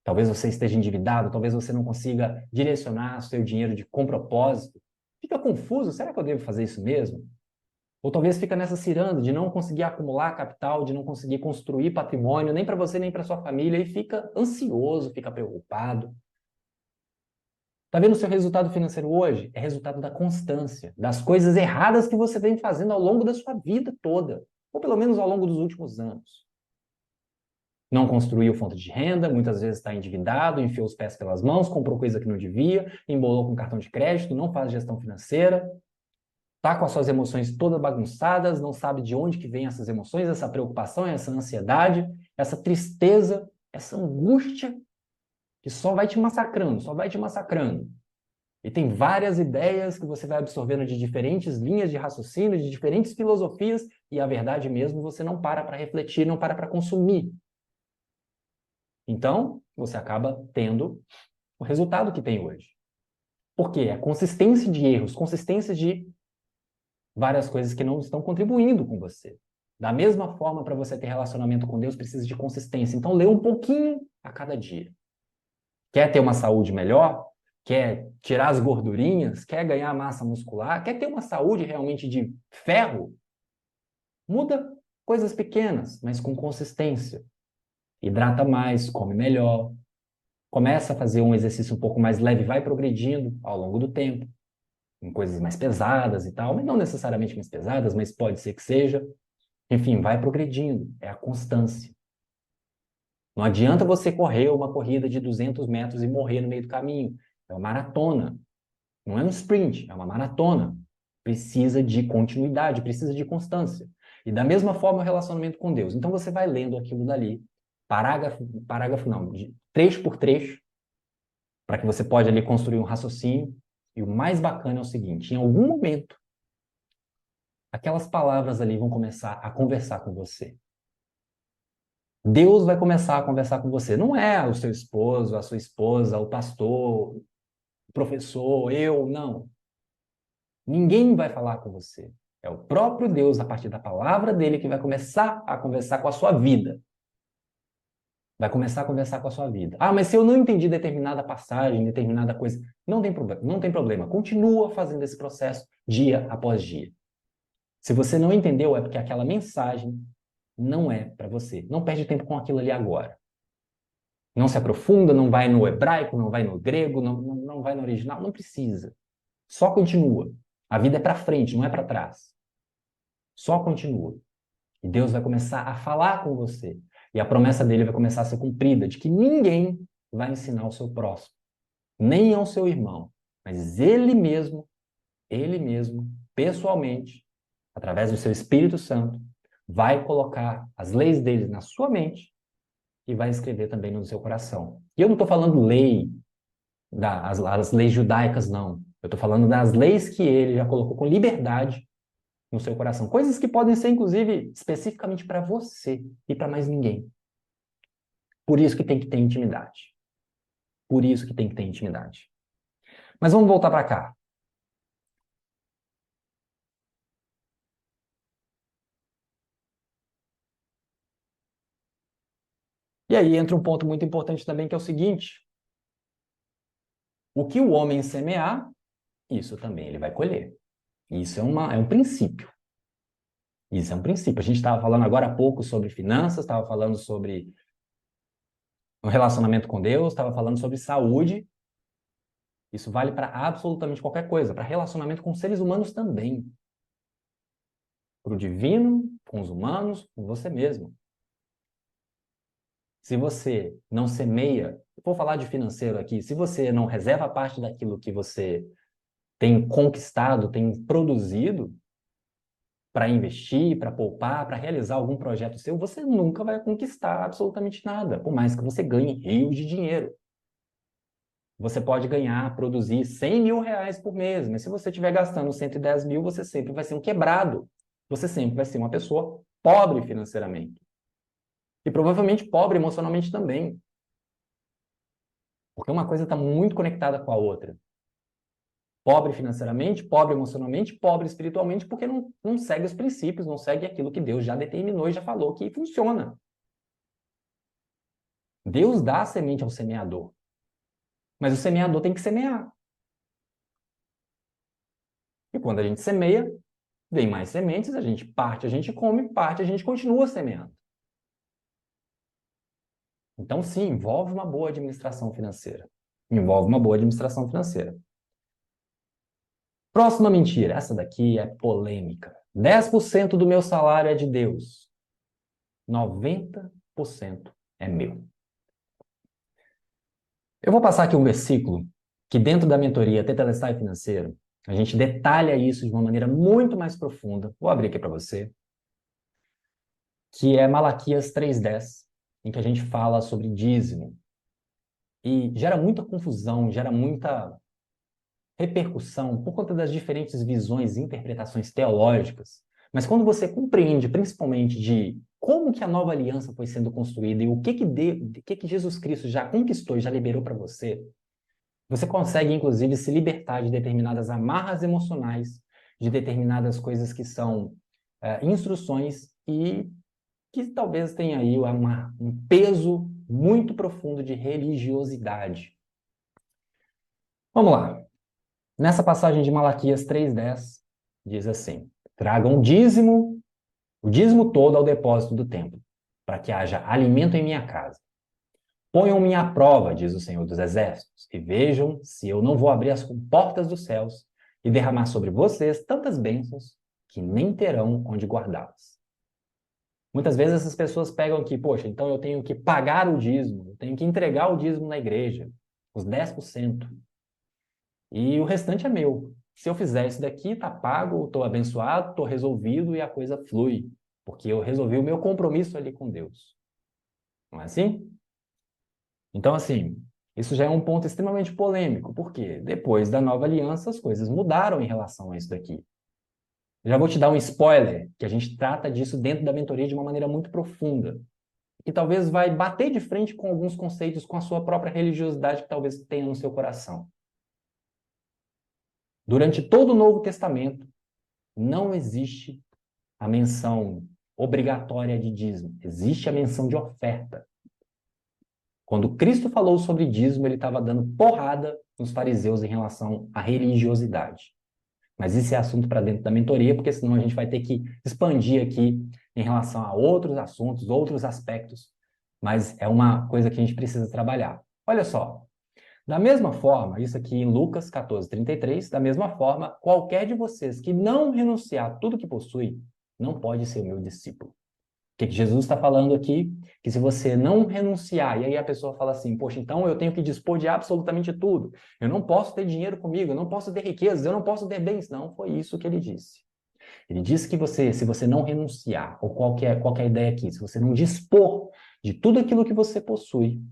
Talvez você esteja endividado, talvez você não consiga direcionar o seu dinheiro com propósito. Fica confuso, será que eu devo fazer isso mesmo? Ou talvez fica nessa ciranda de não conseguir acumular capital, de não conseguir construir patrimônio, nem para você, nem para sua família, e fica ansioso, fica preocupado. Está vendo o seu resultado financeiro hoje? É resultado da constância, das coisas erradas que você vem fazendo ao longo da sua vida toda, ou pelo menos ao longo dos últimos anos. Não construiu fonte de renda, muitas vezes está endividado, enfiou os pés pelas mãos, comprou coisa que não devia, embolou com cartão de crédito, não faz gestão financeira. Está com as suas emoções todas bagunçadas, não sabe de onde que vem essas emoções, essa preocupação, essa ansiedade, essa tristeza, essa angústia que só vai te massacrando, só vai te massacrando. E tem várias ideias que você vai absorvendo de diferentes linhas de raciocínio, de diferentes filosofias, e a verdade mesmo você não para refletir, não para consumir. Então, você acaba tendo o resultado que tem hoje. Por quê? A consistência de erros, consistência de várias coisas que não estão contribuindo com você. Da mesma forma, para você ter relacionamento com Deus, precisa de consistência. Então, lê um pouquinho a cada dia. Quer ter uma saúde melhor? Quer tirar as gordurinhas? Quer ganhar massa muscular? Quer ter uma saúde realmente de ferro? Muda coisas pequenas, mas com consistência. Hidrata mais, come melhor. Começa a fazer um exercício um pouco mais leve, vai progredindo ao longo do tempo, em coisas mais pesadas e tal, mas não necessariamente mais pesadas, mas pode ser que seja. Enfim, vai progredindo. É a constância. Não adianta você correr uma corrida de 200 metros e morrer no meio do caminho. É uma maratona. Não é um sprint, é uma maratona. Precisa de continuidade, precisa de constância. E da mesma forma o relacionamento com Deus. Então você vai lendo aquilo dali, parágrafo não, de trecho por trecho, para que você pode ali construir um raciocínio. E o mais bacana é o seguinte, em algum momento, aquelas palavras ali vão começar a conversar com você. Deus vai começar a conversar com você. Não é o seu esposo, a sua esposa, o pastor, o professor, eu, não. Ninguém vai falar com você. É o próprio Deus, a partir da palavra dele, que vai começar a conversar com a sua vida. Vai começar a conversar com a sua vida. Ah, mas se eu não entendi determinada passagem, determinada coisa, não tem problema, não tem problema. Continua fazendo esse processo dia após dia. Se você não entendeu, é porque aquela mensagem não é para você. Não perde tempo com aquilo ali agora. Não se aprofunda, não vai no hebraico, não vai no grego, não vai no original, não precisa. Só continua. A vida é para frente, não é para trás. Só continua. E Deus vai começar a falar com você. E a promessa dele vai começar a ser cumprida, de que ninguém vai ensinar o seu próximo, nem ao seu irmão, mas ele mesmo, pessoalmente, através do seu Espírito Santo, vai colocar as leis dele na sua mente e vai escrever também no seu coração. E eu não estou falando lei, as leis judaicas, não. Eu estou falando das leis que ele já colocou com liberdade no seu coração. Coisas que podem ser, inclusive, especificamente para você e para mais ninguém. Por isso que tem que ter intimidade. Por isso que tem que ter intimidade. Mas vamos voltar para cá. E aí entra um ponto muito importante também, que é o seguinte: o que o homem semear, isso também ele vai colher. Isso é um princípio. Isso é um princípio. A gente estava falando agora há pouco sobre finanças, estava falando sobre um relacionamento com Deus, estava falando sobre saúde. Isso vale para absolutamente qualquer coisa, para relacionamento com seres humanos também. Para o divino, com os humanos, com você mesmo. Se você não semeia, vou falar de financeiro aqui, se você não reserva parte daquilo que você tem conquistado, tem produzido para investir, para poupar, para realizar algum projeto seu, você nunca vai conquistar absolutamente nada, por mais que você ganhe rios de dinheiro. Você pode ganhar, produzir 100 mil reais por mês, mas se você estiver gastando 110 mil, você sempre vai ser um quebrado. Você sempre vai ser uma pessoa pobre financeiramente. E provavelmente pobre emocionalmente também. Porque uma coisa está muito conectada com a outra. Pobre financeiramente, pobre emocionalmente, pobre espiritualmente, porque não segue os princípios, não segue aquilo que Deus já determinou e já falou que funciona. Deus dá a semente ao semeador. Mas o semeador tem que semear. E quando a gente semeia, vem mais sementes, a gente parte, a gente come, parte, a gente continua semeando. Então, sim, envolve uma boa administração financeira. Envolve uma boa administração financeira. Próxima mentira. Essa daqui é polêmica. 10% do meu salário é de Deus. 90% é meu. Eu vou passar aqui um versículo que dentro da mentoria Tetelestai Financeiro, A gente detalha isso de uma maneira muito mais profunda. Vou abrir aqui para você, que é Malaquias 3:10, em que a gente fala sobre dízimo. E gera muita confusão, gera muita repercussão por conta das diferentes visões e interpretações teológicas. Mas quando você compreende, principalmente, de como que a nova aliança foi sendo construída e o que Jesus Cristo já conquistou e já liberou para você, você consegue, inclusive, se libertar de determinadas amarras emocionais, de determinadas coisas que são instruções e que talvez tenha aí um peso muito profundo de religiosidade. Vamos lá. Nessa passagem de Malaquias 3:10, diz assim: tragam o dízimo todo ao depósito do templo, para que haja alimento em minha casa. Ponham-me à prova, diz o Senhor dos Exércitos, e vejam se eu não vou abrir as portas dos céus e derramar sobre vocês tantas bênçãos que nem terão onde guardá-las. Muitas vezes essas pessoas pegam aqui, poxa, então eu tenho que pagar o dízimo, eu tenho que entregar o dízimo na igreja, os 10%. E o restante é meu. Se eu fizer isso daqui, tá pago, estou abençoado, estou resolvido e a coisa flui. Porque eu resolvi o meu compromisso ali com Deus. Não é assim? Então, assim, isso já é um ponto extremamente polêmico. Porque depois da nova aliança, as coisas mudaram em relação a isso daqui. Já vou te dar um spoiler, que a gente trata disso dentro da mentoria de uma maneira muito profunda. Que talvez vai bater de frente com alguns conceitos, com a sua própria religiosidade que talvez tenha no seu coração. Durante todo o Novo Testamento, não existe a menção obrigatória de dízimo, existe a menção de oferta. Quando Cristo falou sobre dízimo, ele estava dando porrada nos fariseus em relação à religiosidade. Mas isso é assunto para dentro da mentoria, porque senão a gente vai ter que expandir aqui em relação a outros assuntos, outros aspectos. Mas é uma coisa que a gente precisa trabalhar. Olha só, da mesma forma, isso aqui em Lucas 14:33, da mesma forma, qualquer de vocês que não renunciar a tudo que possui, não pode ser o meu discípulo. O que Jesus está falando aqui? Que se você não renunciar, e aí a pessoa fala assim, poxa, então eu tenho que dispor de absolutamente tudo. Eu não posso ter dinheiro comigo, eu não posso ter riquezas, eu não posso ter bens. Não, foi isso que ele disse. Ele disse que se você não renunciar, ou qualquer ideia aqui, se você não dispor de tudo aquilo que você possui,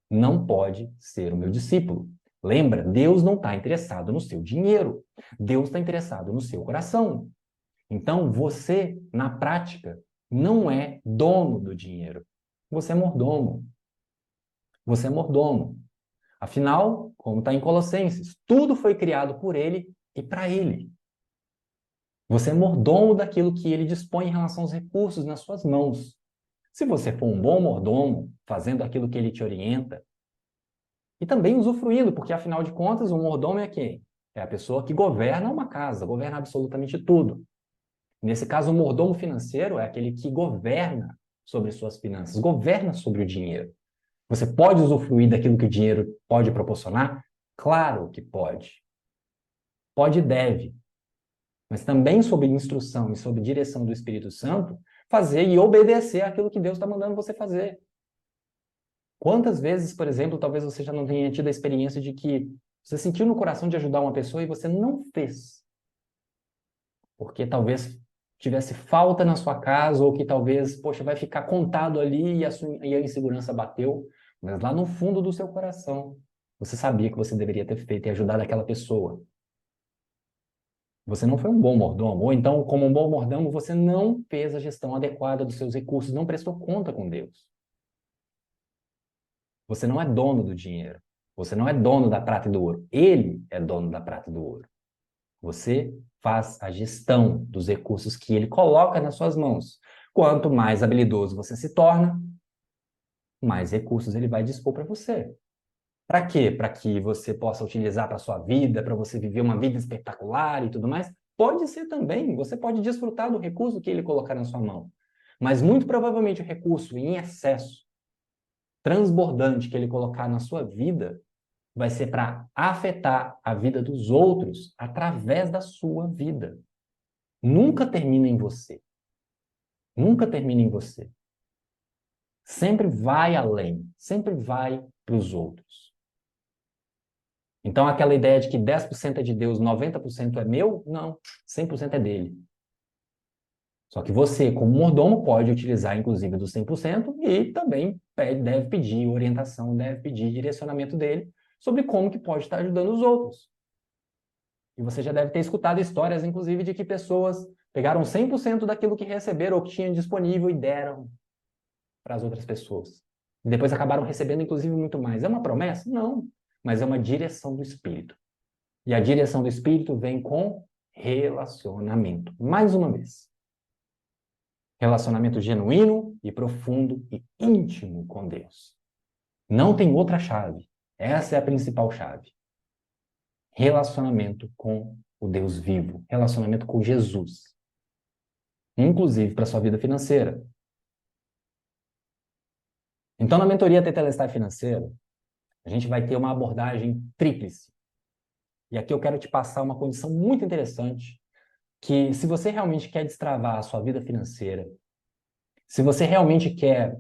não pode ser o meu discípulo. Lembra, Deus não está interessado no seu dinheiro. Deus está interessado no seu coração. Então, você, na prática, não é dono do dinheiro. Você é mordomo. Você é mordomo. Afinal, como está em Colossenses, tudo foi criado por ele e para ele. Você é mordomo daquilo que ele dispõe em relação aos recursos nas suas mãos. Se você for um bom mordomo, fazendo aquilo que ele te orienta, e também usufruindo, porque afinal de contas, o mordomo é quem? É a pessoa que governa uma casa, governa absolutamente tudo. Nesse caso, o mordomo financeiro é aquele que governa sobre suas finanças, governa sobre o dinheiro. Você pode usufruir daquilo que o dinheiro pode proporcionar? Claro que pode. Pode e deve. Mas também sob instrução e sob direção do Espírito Santo, fazer e obedecer aquilo que Deus está mandando você fazer. Quantas vezes, por exemplo, talvez você já não tenha tido a experiência de que você sentiu no coração de ajudar uma pessoa e você não fez? Porque talvez tivesse falta na sua casa, ou que talvez, poxa, vai ficar contado ali e a insegurança bateu, mas lá no fundo do seu coração, você sabia que você deveria ter feito e ajudado aquela pessoa. Você não foi um bom mordomo, ou então, como um bom mordomo, você não fez a gestão adequada dos seus recursos, não prestou conta com Deus. Você não é dono do dinheiro. Você não é dono da prata e do ouro. Ele é dono da prata e do ouro. Você faz a gestão dos recursos que ele coloca nas suas mãos. Quanto mais habilidoso você se torna, mais recursos ele vai dispor para você. Para quê? Para que você possa utilizar para sua vida, para você viver uma vida espetacular e tudo mais? Pode ser também. Você pode desfrutar do recurso que ele colocar na sua mão. Mas muito provavelmente o recurso em excesso, transbordante que ele colocar na sua vida, vai ser para afetar a vida dos outros através da sua vida. Nunca termina em você. Nunca termina em você. Sempre vai além, sempre vai para os outros. Então, aquela ideia de que 10% é de Deus, 90% é meu, não, 100% é dele. Só que você, como mordomo, pode utilizar, inclusive, dos 100% e também deve pedir orientação, deve pedir direcionamento dele sobre como que pode estar ajudando os outros. E você já deve ter escutado histórias, inclusive, de que pessoas pegaram 100% daquilo que receberam ou que tinham disponível e deram para as outras pessoas. E depois acabaram recebendo, inclusive, muito mais. É uma promessa? Não, mas é uma direção do Espírito. E a direção do Espírito vem com relacionamento. Mais uma vez. Relacionamento genuíno e profundo e íntimo com Deus. Não tem outra chave. Essa é a principal chave. Relacionamento com o Deus vivo. Relacionamento com Jesus. Inclusive para a sua vida financeira. Então, na mentoria Tetelestai Financeiro, a gente vai ter uma abordagem tríplice. E aqui eu quero te passar uma condição muito interessante, que se você realmente quer destravar a sua vida financeira, se você realmente quer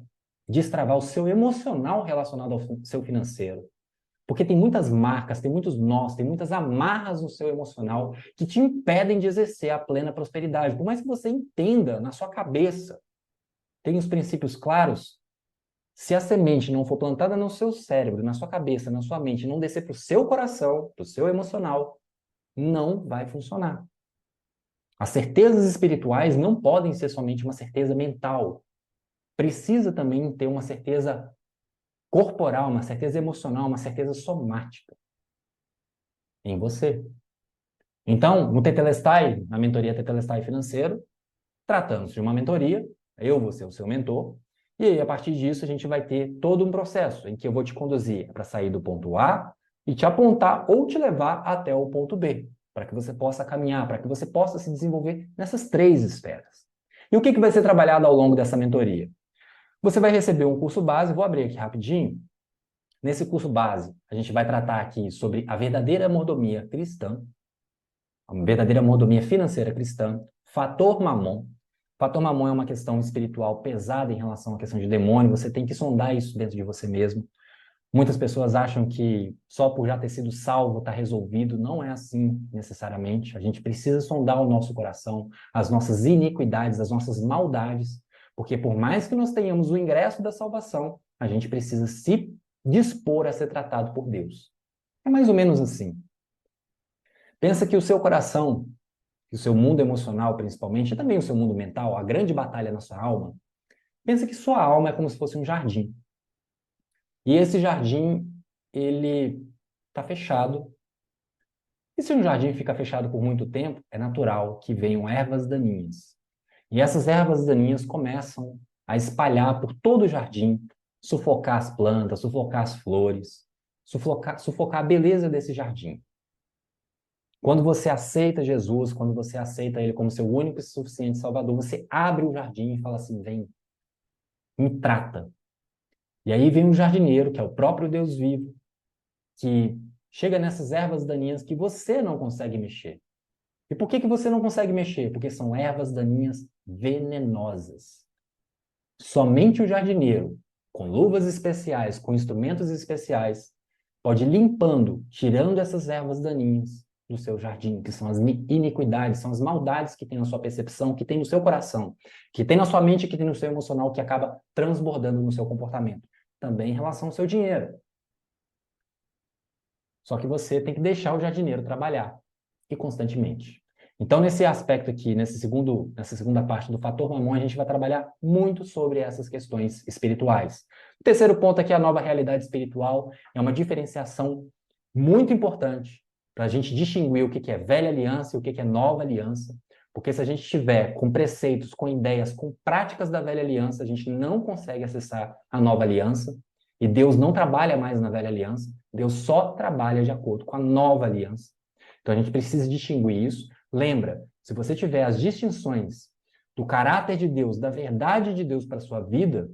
destravar o seu emocional relacionado ao seu financeiro, porque tem muitas marcas, tem muitos nós, tem muitas amarras no seu emocional que te impedem de exercer a plena prosperidade. Por mais que você entenda na sua cabeça, tenha os princípios claros, se a semente não for plantada no seu cérebro, na sua cabeça, na sua mente, não descer para o seu coração, para o seu emocional, não vai funcionar. As certezas espirituais não podem ser somente uma certeza mental. Precisa também ter uma certeza corporal, uma certeza emocional, uma certeza somática em você. Então, no Tetelestai, na mentoria Tetelestai Financeiro, tratamos de uma mentoria, eu vou ser o seu mentor, e aí, a partir disso, a gente vai ter todo um processo em que eu vou te conduzir para sair do ponto A e te apontar ou te levar até o ponto B, para que você possa caminhar, para que você possa se desenvolver nessas três esferas. E o que vai ser trabalhado ao longo dessa mentoria? Você vai receber um curso base, vou abrir aqui rapidinho. Nesse curso base, a gente vai tratar aqui sobre a verdadeira mordomia cristã, a verdadeira mordomia financeira cristã, fator mamon. Fator mamon é uma questão espiritual pesada em relação à questão de demônio, você tem que sondar isso dentro de você mesmo. Muitas pessoas acham que só por já ter sido salvo está resolvido. Não é assim necessariamente. A gente precisa sondar o nosso coração, as nossas iniquidades, as nossas maldades, porque por mais que nós tenhamos o ingresso da salvação, a gente precisa se dispor a ser tratado por Deus. É mais ou menos assim. Pensa que o seu coração, que o seu mundo emocional principalmente, e também o seu mundo mental, a grande batalha na sua alma, pensa que sua alma é como se fosse um jardim. E esse jardim, ele está fechado. E se um jardim fica fechado por muito tempo, é natural que venham ervas daninhas. E essas ervas daninhas começam a espalhar por todo o jardim, sufocar as plantas, sufocar as flores, sufocar a beleza desse jardim. Quando você aceita Jesus, quando você aceita Ele como seu único e suficiente Salvador, você abre o jardim e fala assim, vem, me trata. E aí vem um jardineiro, que é o próprio Deus vivo, que chega nessas ervas daninhas que você não consegue mexer. E por que você não consegue mexer? Porque são ervas daninhas venenosas. Somente o jardineiro, com luvas especiais, com instrumentos especiais, pode ir limpando, tirando essas ervas daninhas do seu jardim, que são as iniquidades, são as maldades que tem na sua percepção, que tem no seu coração, que tem na sua mente, que tem no seu emocional, que acaba transbordando no seu comportamento. Também em relação ao seu dinheiro. Só que você tem que deixar o jardineiro trabalhar, e constantemente. Então, nesse aspecto aqui, nessa segunda parte do fator mamon, a gente vai trabalhar muito sobre essas questões espirituais. O terceiro ponto aqui, a nova realidade espiritual, é uma diferenciação muito importante para a gente distinguir o que é velha aliança e o que é nova aliança, porque se a gente estiver com preceitos, com ideias, com práticas da velha aliança, a gente não consegue acessar a nova aliança, e Deus não trabalha mais na velha aliança, Deus só trabalha de acordo com a nova aliança. Então a gente precisa distinguir isso. Lembra, se você tiver as distinções do caráter de Deus, da verdade de Deus para a sua vida,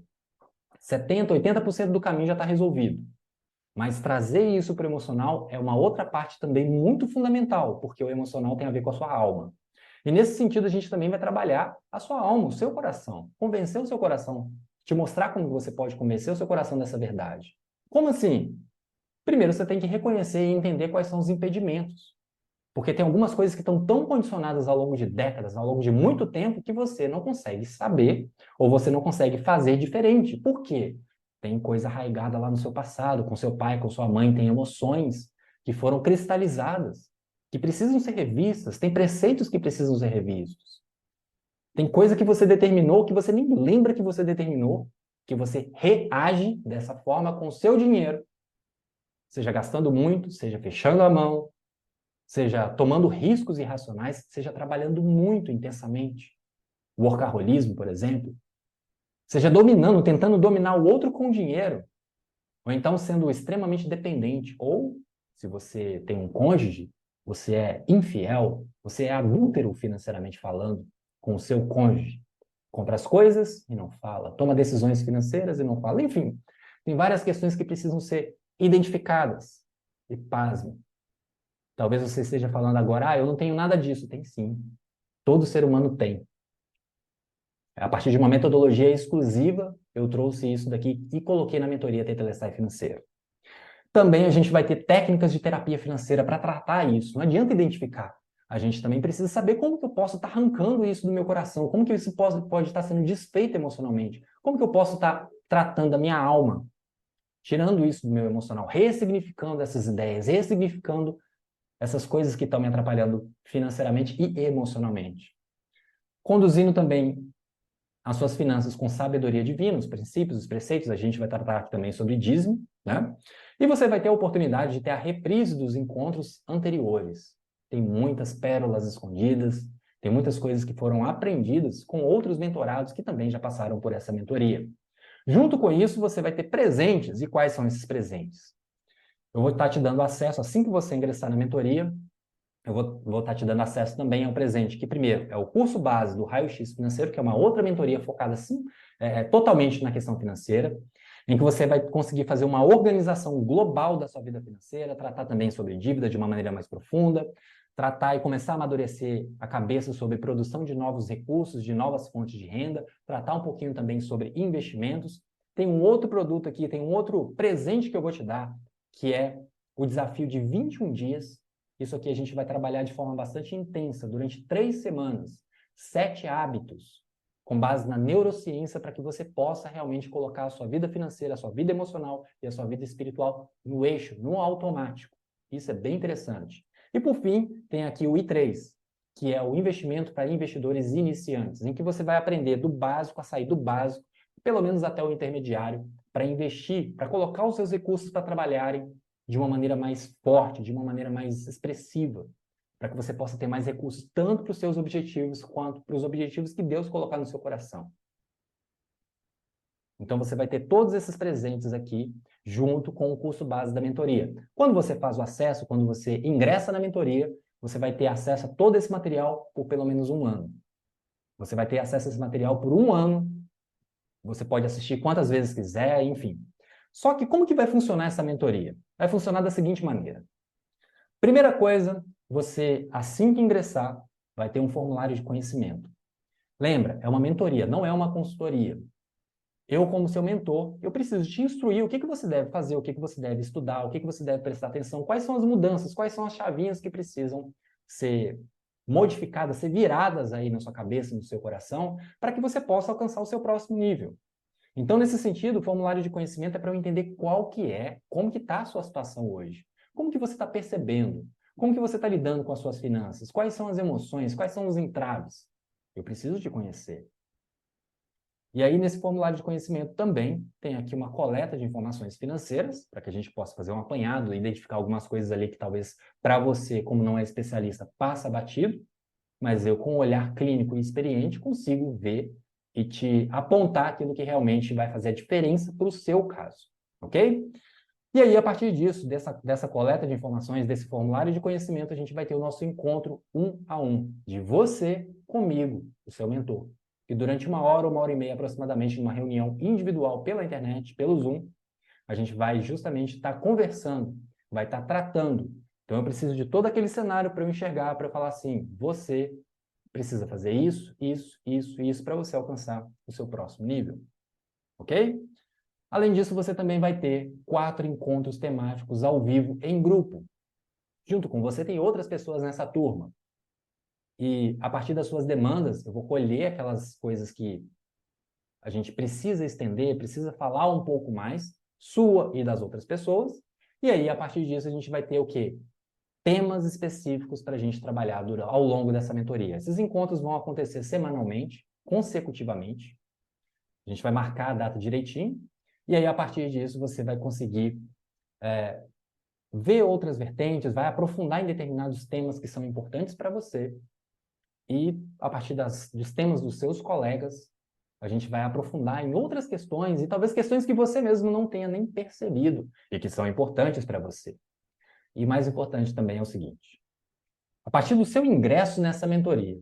70%, 80% do caminho já está resolvido. Mas trazer isso para o emocional é uma outra parte também muito fundamental, porque o emocional tem a ver com a sua alma. E nesse sentido, a gente também vai trabalhar a sua alma, o seu coração. Convencer o seu coração, te mostrar como você pode convencer o seu coração dessa verdade. Como assim? Primeiro, você tem que reconhecer e entender quais são os impedimentos. Porque tem algumas coisas que estão tão condicionadas ao longo de décadas, ao longo de muito tempo, que você não consegue saber ou você não consegue fazer diferente. Por quê? Tem coisa arraigada lá no seu passado, com seu pai, com sua mãe, tem emoções que foram cristalizadas, que precisam ser revistas, tem preceitos que precisam ser revistos. Tem coisa que você determinou que você nem lembra que você determinou, que você reage dessa forma com o seu dinheiro, seja gastando muito, seja fechando a mão, seja tomando riscos irracionais, seja trabalhando muito intensamente. O workaholismo, por exemplo, seja dominando, tentando dominar o outro com dinheiro, ou então sendo extremamente dependente, ou se você tem um cônjuge, você é infiel, você é adúltero financeiramente falando com o seu cônjuge. Compra as coisas e não fala, toma decisões financeiras e não fala. Enfim, tem várias questões que precisam ser identificadas. E pasme, talvez você esteja falando agora, eu não tenho nada disso. Tem sim. Todo ser humano tem. A partir de uma metodologia exclusiva, eu trouxe isso daqui e coloquei na mentoria Tetelestai Financeiro. Também a gente vai ter técnicas de terapia financeira para tratar isso. Não adianta identificar. A gente também precisa saber como que eu posso estar arrancando isso do meu coração, como que isso pode estar sendo desfeito emocionalmente, como que eu posso estar tratando a minha alma, tirando isso do meu emocional, ressignificando essas ideias, ressignificando essas coisas que estão me atrapalhando financeiramente e emocionalmente. Conduzindo também as suas finanças com sabedoria divina, os princípios, os preceitos, a gente vai tratar aqui também sobre dízimo, né? E você vai ter a oportunidade de ter a reprise dos encontros anteriores. Tem muitas pérolas escondidas, tem muitas coisas que foram aprendidas com outros mentorados que também já passaram por essa mentoria. Junto com isso, você vai ter presentes. E quais são esses presentes? Eu vou estar te dando acesso, assim que você ingressar na mentoria, eu vou estar te dando acesso também ao presente, que primeiro é o curso base do Raio-X Financeiro, que é uma outra mentoria focada assim, totalmente na questão financeira, em que você vai conseguir fazer uma organização global da sua vida financeira, tratar também sobre dívida de uma maneira mais profunda, tratar e começar a amadurecer a cabeça sobre produção de novos recursos, de novas fontes de renda, tratar um pouquinho também sobre investimentos. Tem um outro produto aqui, tem um outro presente que eu vou te dar, que é o desafio de 21 dias. Isso aqui a gente vai trabalhar de forma bastante intensa, durante 3 semanas. 7 hábitos, com base na neurociência, para que você possa realmente colocar a sua vida financeira, a sua vida emocional e a sua vida espiritual no eixo, no automático. Isso é bem interessante. E por fim, tem aqui o I3, que é o investimento para investidores iniciantes, em que você vai aprender do básico a sair do básico, pelo menos até o intermediário, para investir, para colocar os seus recursos para trabalharem de uma maneira mais forte, de uma maneira mais expressiva, para que você possa ter mais recursos, tanto para os seus objetivos, quanto para os objetivos que Deus colocar no seu coração. Então, você vai ter todos esses presentes aqui, junto com o curso base da mentoria. Quando você faz o acesso, quando você ingressa na mentoria, você vai ter acesso a todo esse material por pelo menos um ano. Você vai ter acesso a esse material por um ano, você pode assistir quantas vezes quiser, enfim. Só que como que vai funcionar essa mentoria? Vai funcionar da seguinte maneira. Primeira coisa, você, assim que ingressar, vai ter um formulário de conhecimento. Lembra, é uma mentoria, não é uma consultoria. Eu, como seu mentor, eu preciso te instruir o que você deve fazer, o que você deve estudar, o que você deve prestar atenção, quais são as mudanças, quais são as chavinhas que precisam ser modificadas, ser viradas aí na sua cabeça, no seu coração, para que você possa alcançar o seu próximo nível. Então, nesse sentido, o formulário de conhecimento é para eu entender como que está a sua situação hoje. Como que você está percebendo? Como que você está lidando com as suas finanças? Quais são as emoções? Quais são os entraves? Eu preciso te conhecer. E aí, nesse formulário de conhecimento também tem aqui uma coleta de informações financeiras, para que a gente possa fazer um apanhado, identificar algumas coisas ali que talvez para você, como não é especialista, passa batido, mas eu, com um olhar clínico e experiente, consigo ver e te apontar aquilo que realmente vai fazer a diferença para o seu caso, ok? E aí, a partir disso, dessa coleta de informações, desse formulário de conhecimento, a gente vai ter o nosso encontro 1 a 1, de você comigo, o seu mentor. E durante 1 hora e meia aproximadamente, numa reunião individual pela internet, pelo Zoom, a gente vai justamente estar conversando, vai estar tratando. Então, eu preciso de todo aquele cenário para eu enxergar, para eu falar assim, você precisa fazer isso, isso, isso, isso, para você alcançar o seu próximo nível. Ok? Além disso, você também vai ter 4 encontros temáticos ao vivo em grupo. Junto com você tem outras pessoas nessa turma. E a partir das suas demandas, eu vou colher aquelas coisas que a gente precisa estender, precisa falar um pouco mais, sua e das outras pessoas. E aí, a partir disso, a gente vai ter o quê? Temas específicos para a gente trabalhar ao longo dessa mentoria. Esses encontros vão acontecer semanalmente, consecutivamente. A gente vai marcar a data direitinho. E aí, a partir disso, você vai conseguir ver outras vertentes, vai aprofundar em determinados temas que são importantes para você. E, a partir dos temas dos seus colegas, a gente vai aprofundar em outras questões, e talvez questões que você mesmo não tenha nem percebido, e que são importantes para você. E mais importante também é o seguinte: a partir do seu ingresso nessa mentoria,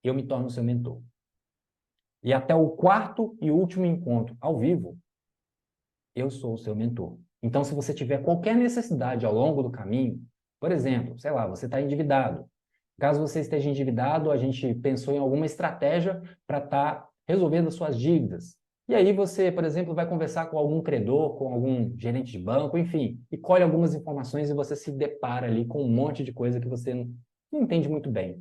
eu me torno seu mentor. E até o 4º e último encontro ao vivo, eu sou o seu mentor. Então, se você tiver qualquer necessidade ao longo do caminho, por exemplo, sei lá, você está endividado. Caso você esteja endividado, a gente pensou em alguma estratégia para estar resolvendo as suas dívidas. E aí você, por exemplo, vai conversar com algum credor, com algum gerente de banco, enfim, e colhe algumas informações e você se depara ali com um monte de coisa que você não entende muito bem.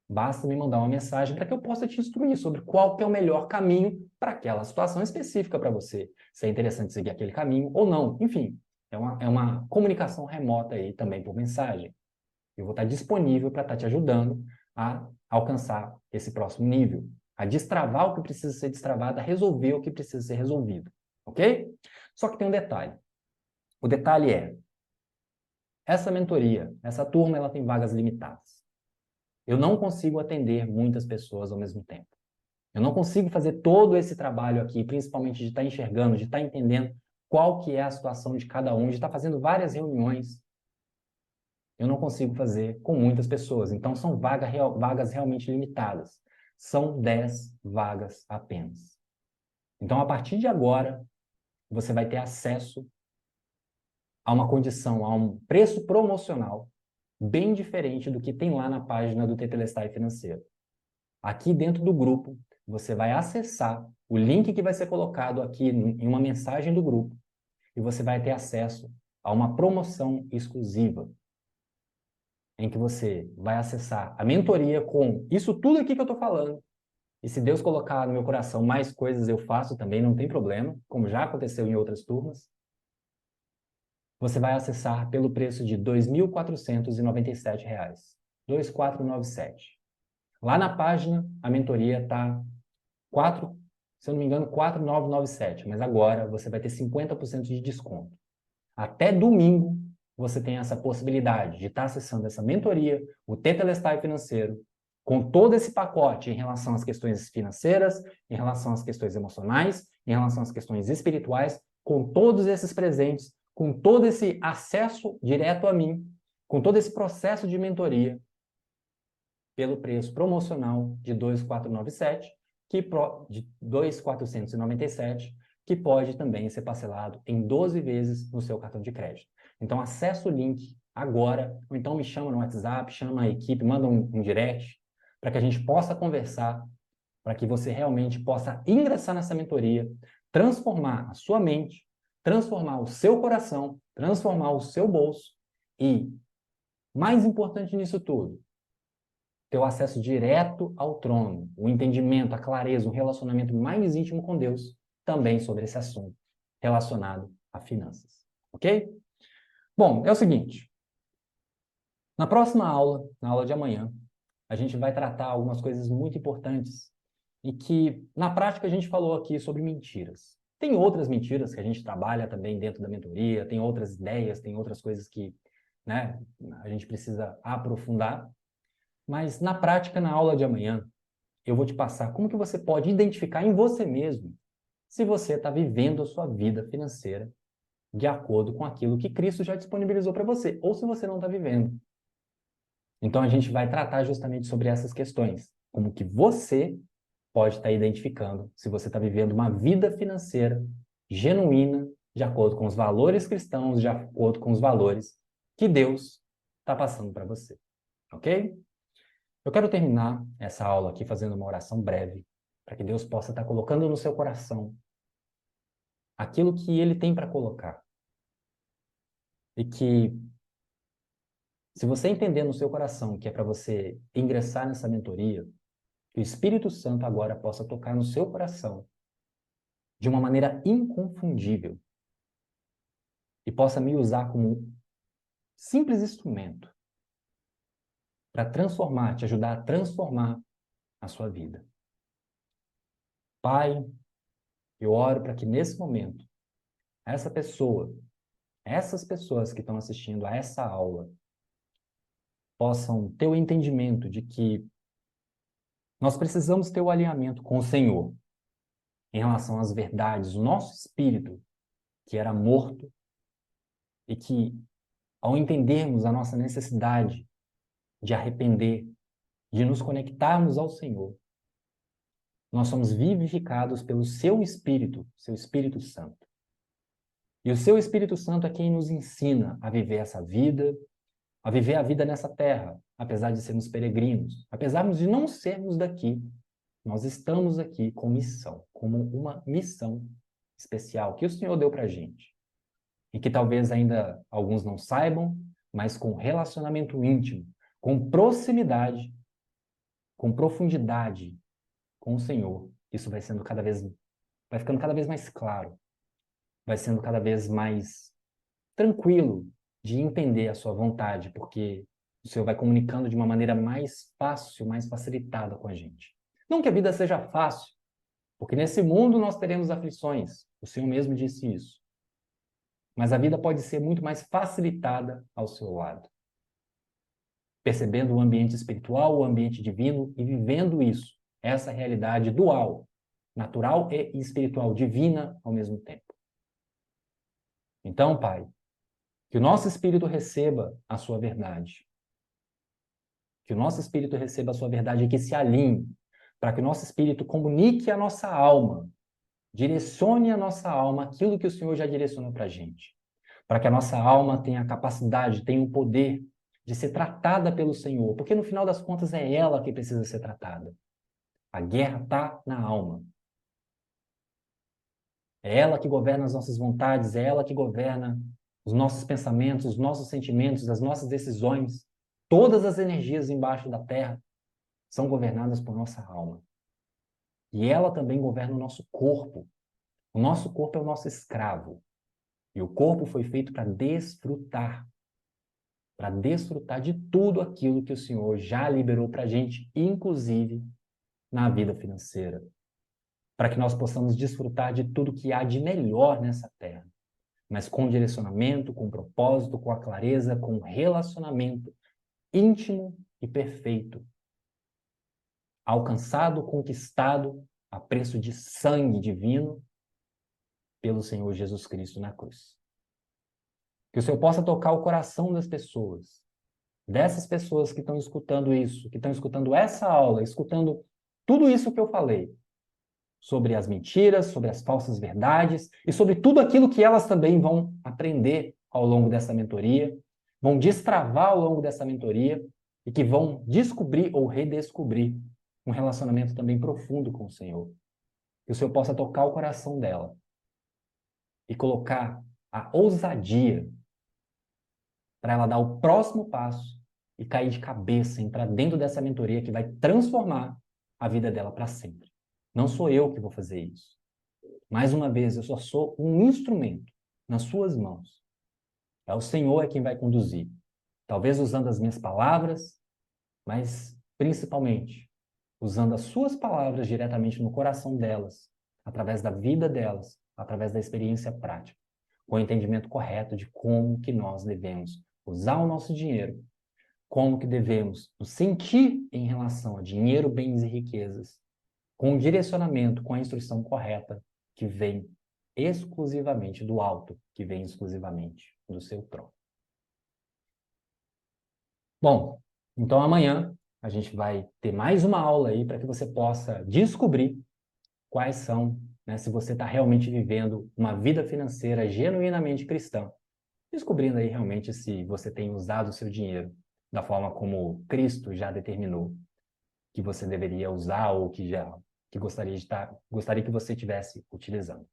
Basta me mandar uma mensagem para que eu possa te instruir sobre qual que é o melhor caminho para aquela situação específica para você. Se é interessante seguir aquele caminho ou não. Enfim, é uma comunicação remota aí também por mensagem. Eu vou estar disponível para estar te ajudando a alcançar esse próximo nível, a destravar o que precisa ser destravado, a resolver o que precisa ser resolvido. Ok? Só que tem um detalhe. O detalhe é, essa mentoria, essa turma, ela tem vagas limitadas. Eu não consigo atender muitas pessoas ao mesmo tempo. Eu não consigo fazer todo esse trabalho aqui, principalmente de estar enxergando, de estar entendendo qual que é a situação de cada um, de estar fazendo várias reuniões. Eu não consigo fazer com muitas pessoas. Então, são vagas realmente limitadas. São 10 vagas apenas. Então, a partir de agora, você vai ter acesso a uma condição, a um preço promocional bem diferente do que tem lá na página do Tetelestai Financeiro. Aqui dentro do grupo, você vai acessar o link que vai ser colocado aqui em uma mensagem do grupo e você vai ter acesso a uma promoção exclusiva, em que você vai acessar a mentoria com isso tudo aqui que eu estou falando. E se Deus colocar no meu coração mais coisas, eu faço também, não tem problema, como já aconteceu em outras turmas. Você vai acessar pelo preço de R$ 2.497. 2.497. Lá na página, a mentoria está 4, se eu não me engano, 4.997, mas agora você vai ter 50% de desconto. Até domingo, você tem essa possibilidade de estar acessando essa mentoria, o Tetelestai Financeiro, com todo esse pacote em relação às questões financeiras, em relação às questões emocionais, em relação às questões espirituais, com todos esses presentes, com todo esse acesso direto a mim, com todo esse processo de mentoria, pelo preço promocional de 2.497, de 2.497, que pode também ser parcelado em 12 vezes no seu cartão de crédito. Então, acessa o link agora, ou então me chama no WhatsApp, chama a equipe, manda um direct, para que a gente possa conversar, para que você realmente possa ingressar nessa mentoria, transformar a sua mente, transformar o seu coração, transformar o seu bolso e, mais importante nisso tudo, ter o acesso direto ao trono, o entendimento, a clareza, um relacionamento mais íntimo com Deus, também sobre esse assunto relacionado a finanças. Ok? Bom, é o seguinte. Na próxima aula, na aula de amanhã, a gente vai tratar algumas coisas muito importantes e que, na prática, a gente falou aqui sobre mentiras. Tem outras mentiras que a gente trabalha também dentro da mentoria, tem outras ideias, tem outras coisas que, né, a gente precisa aprofundar. Mas na prática, na aula de amanhã, eu vou te passar como que você pode identificar em você mesmo se você está vivendo a sua vida financeira de acordo com aquilo que Cristo já disponibilizou para você, ou se você não está vivendo. Então a gente vai tratar justamente sobre essas questões, como que você pode estar identificando se você está vivendo uma vida financeira genuína, de acordo com os valores cristãos, de acordo com os valores que Deus está passando para você. Ok? Eu quero terminar essa aula aqui fazendo uma oração breve, para que Deus possa estar colocando no seu coração aquilo que ele tem para colocar. E que, se você entender no seu coração que é para você ingressar nessa mentoria, que o Espírito Santo agora possa tocar no seu coração de uma maneira inconfundível e possa me usar como um simples instrumento para transformar, te ajudar a transformar a sua vida. Pai, eu oro para que nesse momento, essas pessoas que estão assistindo a essa aula, possam ter o entendimento de que nós precisamos ter o alinhamento com o Senhor em relação às verdades, o nosso espírito, que era morto, e que, ao entendermos a nossa necessidade de arrepender, de nos conectarmos ao Senhor, nós somos vivificados pelo seu Espírito Santo. E o seu Espírito Santo é quem nos ensina a viver essa vida, a viver a vida nessa terra, apesar de sermos peregrinos, apesar de não sermos daqui, nós estamos aqui com missão, como uma missão especial que o Senhor deu para a gente. E que talvez ainda alguns não saibam, mas com relacionamento íntimo, com proximidade, com profundidade com o Senhor, isso vai ficando cada vez mais claro, vai sendo cada vez mais tranquilo de entender a sua vontade, porque o Senhor vai comunicando de uma maneira mais fácil, mais facilitada com a gente. Não que a vida seja fácil, porque nesse mundo nós teremos aflições, o Senhor mesmo disse isso. Mas a vida pode ser muito mais facilitada ao seu lado. Percebendo o ambiente espiritual, o ambiente divino e vivendo isso, essa realidade dual, natural e espiritual, divina ao mesmo tempo. Então, Pai, que o nosso espírito receba a sua verdade. Que o nosso espírito receba a sua verdade e que se alinhe, para que o nosso espírito comunique a nossa alma, direcione a nossa alma aquilo que o Senhor já direcionou para a gente. Para que a nossa alma tenha a capacidade, tenha o poder de ser tratada pelo Senhor, porque no final das contas é ela que precisa ser tratada. A guerra está na alma. É ela que governa as nossas vontades, é ela que governa os nossos pensamentos, os nossos sentimentos, as nossas decisões. Todas as energias embaixo da terra são governadas por nossa alma. E ela também governa o nosso corpo. O nosso corpo é o nosso escravo. E o corpo foi feito para desfrutar de tudo aquilo que o Senhor já liberou para a gente, inclusive na vida financeira, para que nós possamos desfrutar de tudo que há de melhor nessa terra, mas com direcionamento, com propósito, com a clareza, com relacionamento íntimo e perfeito, alcançado, conquistado a preço de sangue divino pelo Senhor Jesus Cristo na cruz. Que o Senhor possa tocar o coração das pessoas, dessas pessoas que estão escutando isso, que estão escutando essa aula, escutando tudo isso que eu falei, sobre as mentiras, sobre as falsas verdades e sobre tudo aquilo que elas também vão aprender ao longo dessa mentoria, vão destravar ao longo dessa mentoria e que vão descobrir ou redescobrir um relacionamento também profundo com o Senhor. Que o Senhor possa tocar o coração dela e colocar a ousadia para ela dar o próximo passo e cair de cabeça, entrar dentro dessa mentoria que vai transformar a vida dela para sempre. Não sou eu que vou fazer isso. Mais uma vez, eu só sou um instrumento nas suas mãos. É o Senhor quem vai conduzir. Talvez usando as minhas palavras, mas principalmente usando as suas palavras diretamente no coração delas, através da vida delas, através da experiência prática, com o entendimento correto de como que nós devemos usar o nosso dinheiro, como que devemos nos sentir em relação a dinheiro, bens e riquezas, com o direcionamento, com a instrução correta que vem exclusivamente do alto, que vem exclusivamente do seu trono. Bom, então amanhã a gente vai ter mais uma aula aí para que você possa descobrir quais são, né, se você está realmente vivendo uma vida financeira genuinamente cristã, descobrindo aí realmente se você tem usado o seu dinheiro da forma como Cristo já determinou que você deveria usar ou que gostaria que você estivesse utilizando.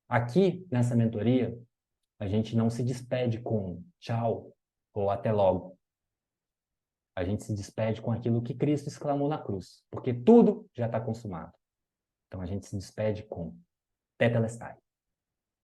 Aqui, nessa mentoria, a gente não se despede com tchau ou até logo. A gente se despede com aquilo que Cristo exclamou na cruz, porque tudo já está consumado. Então a gente se despede com Tetelestai.